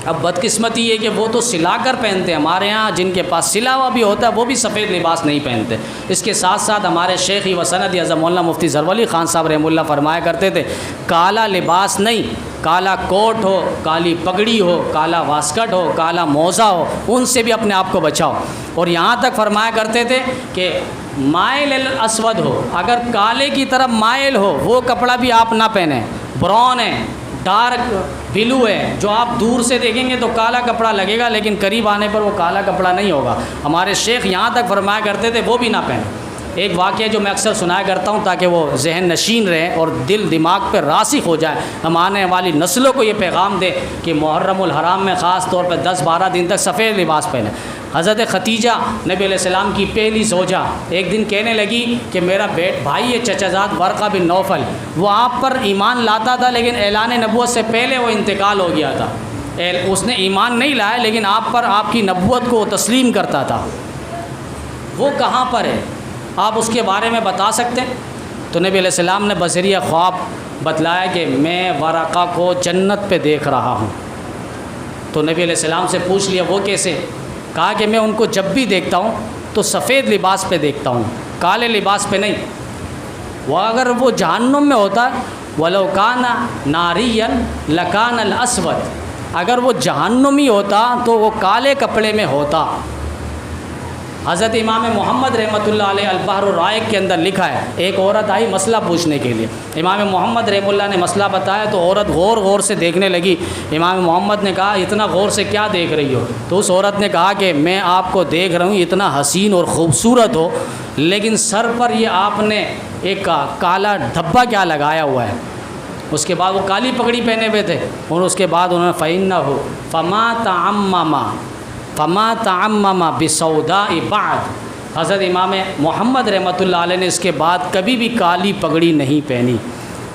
Speaker 1: اب بدقسمتی یہ کہ وہ تو سلا کر پہنتے ہیں، ہمارے ہاں جن کے پاس سلا ہوا بھی ہوتا ہے وہ بھی سفید لباس نہیں پہنتے۔ اس کے ساتھ ساتھ ہمارے شیخ و سند اعظم مولانا مفتی ظفر علی خان صاحب رحمہ اللہ فرمایا کرتے تھے، کالا لباس نہیں، کالا کوٹ ہو، کالی پگڑی ہو، کالا واسکٹ ہو، کالا موزہ ہو، ان سے بھی اپنے آپ کو بچاؤ۔ اور یہاں تک فرمایا کرتے تھے کہ مائل الاسود ہو، اگر کالے کی طرف مائل ہو وہ کپڑا بھی آپ نہ پہنیں، براؤن ہے، ڈارک بلو ہے، جو آپ دور سے دیکھیں گے تو کالا کپڑا لگے گا لیکن قریب آنے پر وہ کالا کپڑا نہیں ہوگا۔ ہمارے شیخ یہاں تک فرمایا کرتے تھے وہ بھی نہ پہنیں۔ ایک واقعہ جو میں اکثر سنایا کرتا ہوں تاکہ وہ ذہن نشین رہے اور دل دماغ پہ راسخ ہو جائے، ہم آنے والی نسلوں کو یہ پیغام دے کہ محرم الحرام میں خاص طور پہ 10-12 دن تک سفید لباس پہنیں۔ حضرت خدیجہ نبی علیہ السلام کی پہلی زوجہ ایک دن کہنے لگی کہ میرا بھائی ہے چچا زاد ورقہ بن نوفل، وہ آپ پر ایمان لاتا تھا لیکن اعلان نبوت سے پہلے وہ انتقال ہو گیا تھا، اس نے ایمان نہیں لایا لیکن آپ پر آپ کی نبوت کو تسلیم کرتا تھا، وہ کہاں پر ہے، آپ اس کے بارے میں بتا سکتے ہیں؟ تو نبی علیہ السلام نے بذریعہ خواب بتلایا کہ میں ورقہ کو جنت پہ دیکھ رہا ہوں۔ تو نبی علیہ السلام سے پوچھ لیا وہ کیسے؟ کہا کہ میں ان کو جب بھی دیکھتا ہوں تو سفید لباس پہ دیکھتا ہوں، کالے لباس پہ نہیں۔ وہ اگر وہ جہنم میں ہوتا ولو کان ناریا لکان الاسود، اگر وہ جہنمی ہوتا تو وہ کالے کپڑے میں ہوتا۔ حضرت امام محمد رحمۃ اللہ علیہ البحر الرائق کے اندر لکھا ہے، ایک عورت آئی مسئلہ پوچھنے کے لیے، امام محمد رحمۃ اللہ نے مسئلہ بتایا تو عورت غور غور سے دیکھنے لگی۔ امام محمد نے کہا اتنا غور سے کیا دیکھ رہی ہو؟ تو اس عورت نے کہا کہ میں آپ کو دیکھ رہا ہوں، اتنا حسین اور خوبصورت ہو، لیکن سر پر یہ آپ نے ایک کالا دھبا کیا لگایا ہوا ہے؟ اس کے بعد وہ کالی پگڑی پہنے ہوئے تھے، اور اس کے بعد انہوں نے فَإِنَّهُ فَمَا تَعَمَّمَ بِسَوْدَاءِ بَعْدَ، حضرت امام محمد رحمۃ اللہ علیہ نے اس کے بعد کبھی بھی کالی پگڑی نہیں پہنی۔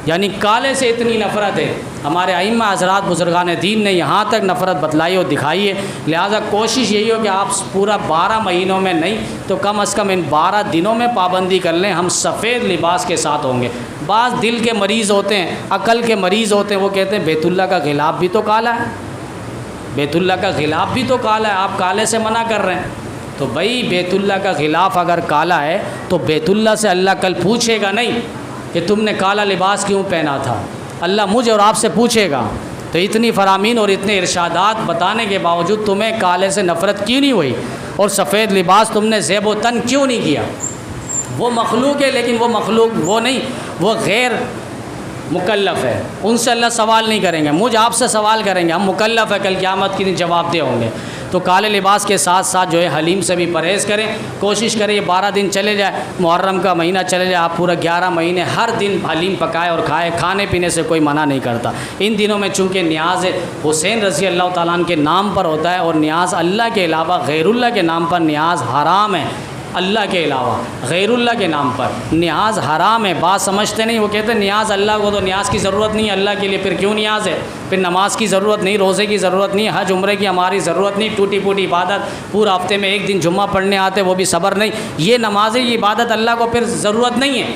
Speaker 1: یعنی کالے سے اتنی نفرت ہے۔ ہمارے ائمہ حضرات بزرگان دین نے یہاں تک نفرت بتلائی اور دکھائی ہے، لہٰذا کوشش یہی ہو کہ آپ پورا 12 مہینوں میں نہیں تو کم از کم ان 12 دنوں میں پابندی کر لیں، ہم سفید لباس کے ساتھ ہوں گے۔ بعض دل کے مریض ہوتے ہیں، عقل کے مریض ہوتے ہیں، وہ کہتے ہیں بیت اللہ کا غلاف بھی تو کالا ہے، بیت اللہ کا غلاف بھی تو کالا ہے، آپ کالے سے منع کر رہے ہیں۔ تو بھائی بیت اللہ کا غلاف اگر کالا ہے تو بیت اللہ سے اللہ کل پوچھے گا نہیں کہ تم نے کالا لباس کیوں پہنا تھا، اللہ مجھے اور آپ سے پوچھے گا۔ تو اتنی فرامین اور اتنے ارشادات بتانے کے باوجود تمہیں کالے سے نفرت کیوں نہیں ہوئی، اور سفید لباس تم نے زیب و تن کیوں نہیں کیا؟ وہ مخلوق ہے، لیکن وہ مخلوق وہ نہیں، وہ غیر مکلف ہے، ان سے اللہ سوال نہیں کریں گے، مجھ آپ سے سوال کریں گے، ہم مکلف ہے، کل قیامت کے دن جواب دہ ہوں گے۔ تو کالے لباس کے ساتھ ساتھ جو ہے حلیم سے بھی پرہیز کریں، کوشش کریں یہ 12 دن چلے جائے، محرم کا مہینہ چلے جائے، آپ پورا 11 مہینے ہر دن حلیم پکائے اور کھائے، کھانے پینے سے کوئی منع نہیں کرتا۔ ان دنوں میں چونکہ نیاز حسین رضی اللہ تعالیٰ عنہ کے نام پر ہوتا ہے، اور نیاز اللہ کے علاوہ غیر اللہ کے نام پر نیاز حرام ہے، اللہ کے علاوہ غیر اللہ کے نام پر نیاز حرام ہے۔ بات سمجھتے نہیں، وہ کہتے ہیں نیاز اللہ کو، تو نیاز کی ضرورت نہیں ہے اللہ کے لیے، پھر کیوں نیاز ہے؟ پھر نماز کی ضرورت نہیں، روزے کی ضرورت نہیں، حج عمرے کی ہماری ضرورت نہیں، ٹوٹی پھوٹی عبادت پورا ہفتے میں ایک دن جمعہ پڑھنے آتے وہ بھی صبر نہیں، یہ نمازیں یہ عبادت اللہ کو پھر ضرورت نہیں ہے۔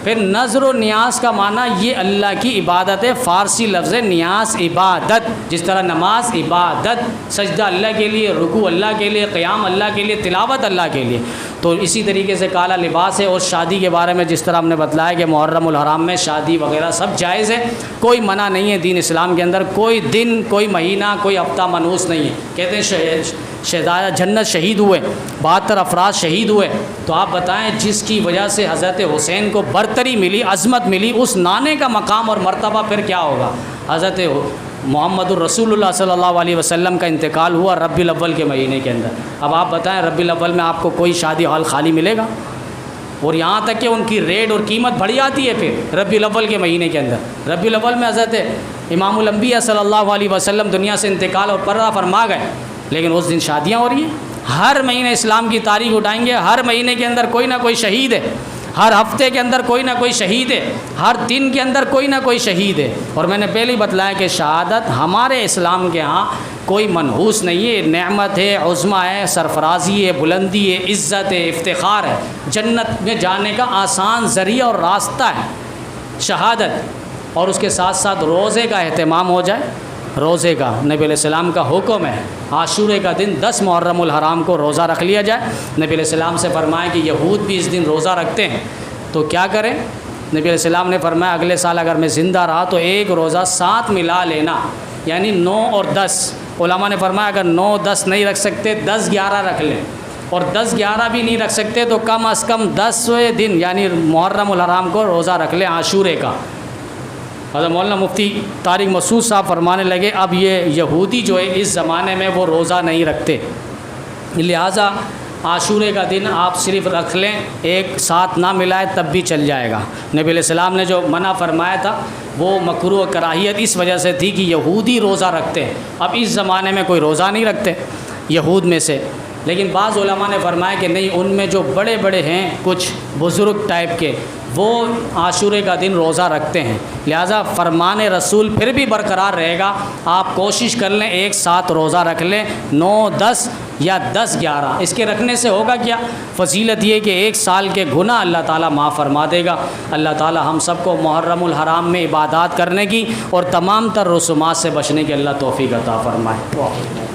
Speaker 1: پھر نظر و نیاز کا معنی یہ اللہ کی عبادت ہے، فارسی لفظ ہے نیاز عبادت، جس طرح نماز عبادت، سجدہ اللہ کے لیے، رکوع اللہ کے لیے، قیام اللہ کے لیے، تلاوت اللہ کے لیے۔ تو اسی طریقے سے کالا لباس ہے۔ اور شادی کے بارے میں جس طرح ہم نے بتلایا کہ محرم الحرام میں شادی وغیرہ سب جائز ہے، کوئی منع نہیں ہے دین اسلام کے اندر، کوئی دن کوئی مہینہ کوئی ہفتہ منحوس نہیں ہے۔ کہتے ہیں شہداء جنت شہید ہوئے، 72 افراد شہید ہوئے، تو آپ بتائیں جس کی وجہ سے حضرت حسین کو برتری ملی، عظمت ملی، اس نانے کا مقام اور مرتبہ پھر کیا ہوگا؟ حضرت محمد الرسول اللہ صلی اللہ علیہ وسلم کا انتقال ہوا ربیع الاول کے مہینے کے اندر۔ اب آپ بتائیں ربیع الاول میں آپ کو کوئی شادی ہال خالی ملے گا؟ اور یہاں تک کہ ان کی ریٹ اور قیمت بڑھ جاتی ہے پھر ربیع الاول کے مہینے کے اندر۔ ربیع الاول میں حضرت امام الانبیاء صلی اللہ علیہ وسلم دنیا سے انتقال اور پردہ فرما گئے، لیکن اس دن شادیاں ہو رہی ہیں۔ ہر مہینے اسلام کی تاریخ اٹھائیں گے، ہر مہینے کے اندر کوئی نہ کوئی شہید ہے، ہر ہفتے کے اندر کوئی نہ کوئی شہید ہے، ہر دن کے اندر کوئی نہ کوئی شہید ہے۔ اور میں نے پہلے ہی بتلایا کہ شہادت ہمارے اسلام کے ہاں کوئی منحوس نہیں ہے، نعمت ہے، عظمہ ہے، سرفرازی ہے، بلندی ہے، عزت ہے، افتخار ہے، جنت میں جانے کا آسان ذریعہ اور راستہ ہے شہادت۔ اور اس کے ساتھ ساتھ روزے کا اہتمام ہو جائے، روزے کا نبی علیہ السلام کا حکم ہے، عاشورے کا دن 10 محرم الحرام کو روزہ رکھ لیا جائے۔ نبی علیہ السلام سے فرمایا کہ یہود بھی اس دن روزہ رکھتے ہیں تو کیا کریں؟ نبی علیہ السلام نے فرمایا اگلے سال اگر میں زندہ رہا تو ایک روزہ 7 ملا لینا، یعنی 9 اور 10۔ علماء نے فرمایا اگر 9 10 نہیں رکھ سکتے 10 11 رکھ لیں، اور 10 11 بھی نہیں رکھ سکتے تو کم از کم 10ویں دن یعنی محرم الحرام کو روزہ رکھ لیں عاشورے کا۔ حضرت مولانا مفتی طارق مسعود صاحب فرمانے لگے اب یہ یہودی جو ہے اس زمانے میں وہ روزہ نہیں رکھتے، لہٰذا عاشورے کا دن آپ صرف رکھ لیں، ایک ساتھ نہ ملائے تب بھی چل جائے گا۔ نبی علیہ السلام نے جو منع فرمایا تھا وہ مکروہ کراہیت اس وجہ سے تھی کہ یہودی روزہ رکھتے ہیں، اب اس زمانے میں کوئی روزہ نہیں رکھتے یہود میں سے۔ لیکن بعض علماء نے فرمایا کہ نہیں، ان میں جو بڑے بڑے ہیں کچھ بزرگ ٹائپ کے وہ عاشورے کا دن روزہ رکھتے ہیں، لہٰذا فرمان رسول پھر بھی برقرار رہے گا، آپ کوشش کر لیں ایک ساتھ روزہ رکھ لیں 9 10 یا 10 11۔ اس کے رکھنے سے ہوگا کیا؟ فضیلت یہ کہ 1 سال کے گناہ اللہ تعالیٰ معاف فرما دے گا۔ اللہ تعالیٰ ہم سب کو محرم الحرام میں عبادات کرنے کی اور تمام تر رسومات سے بچنے کی اللہ توفیق عطا فرمائے۔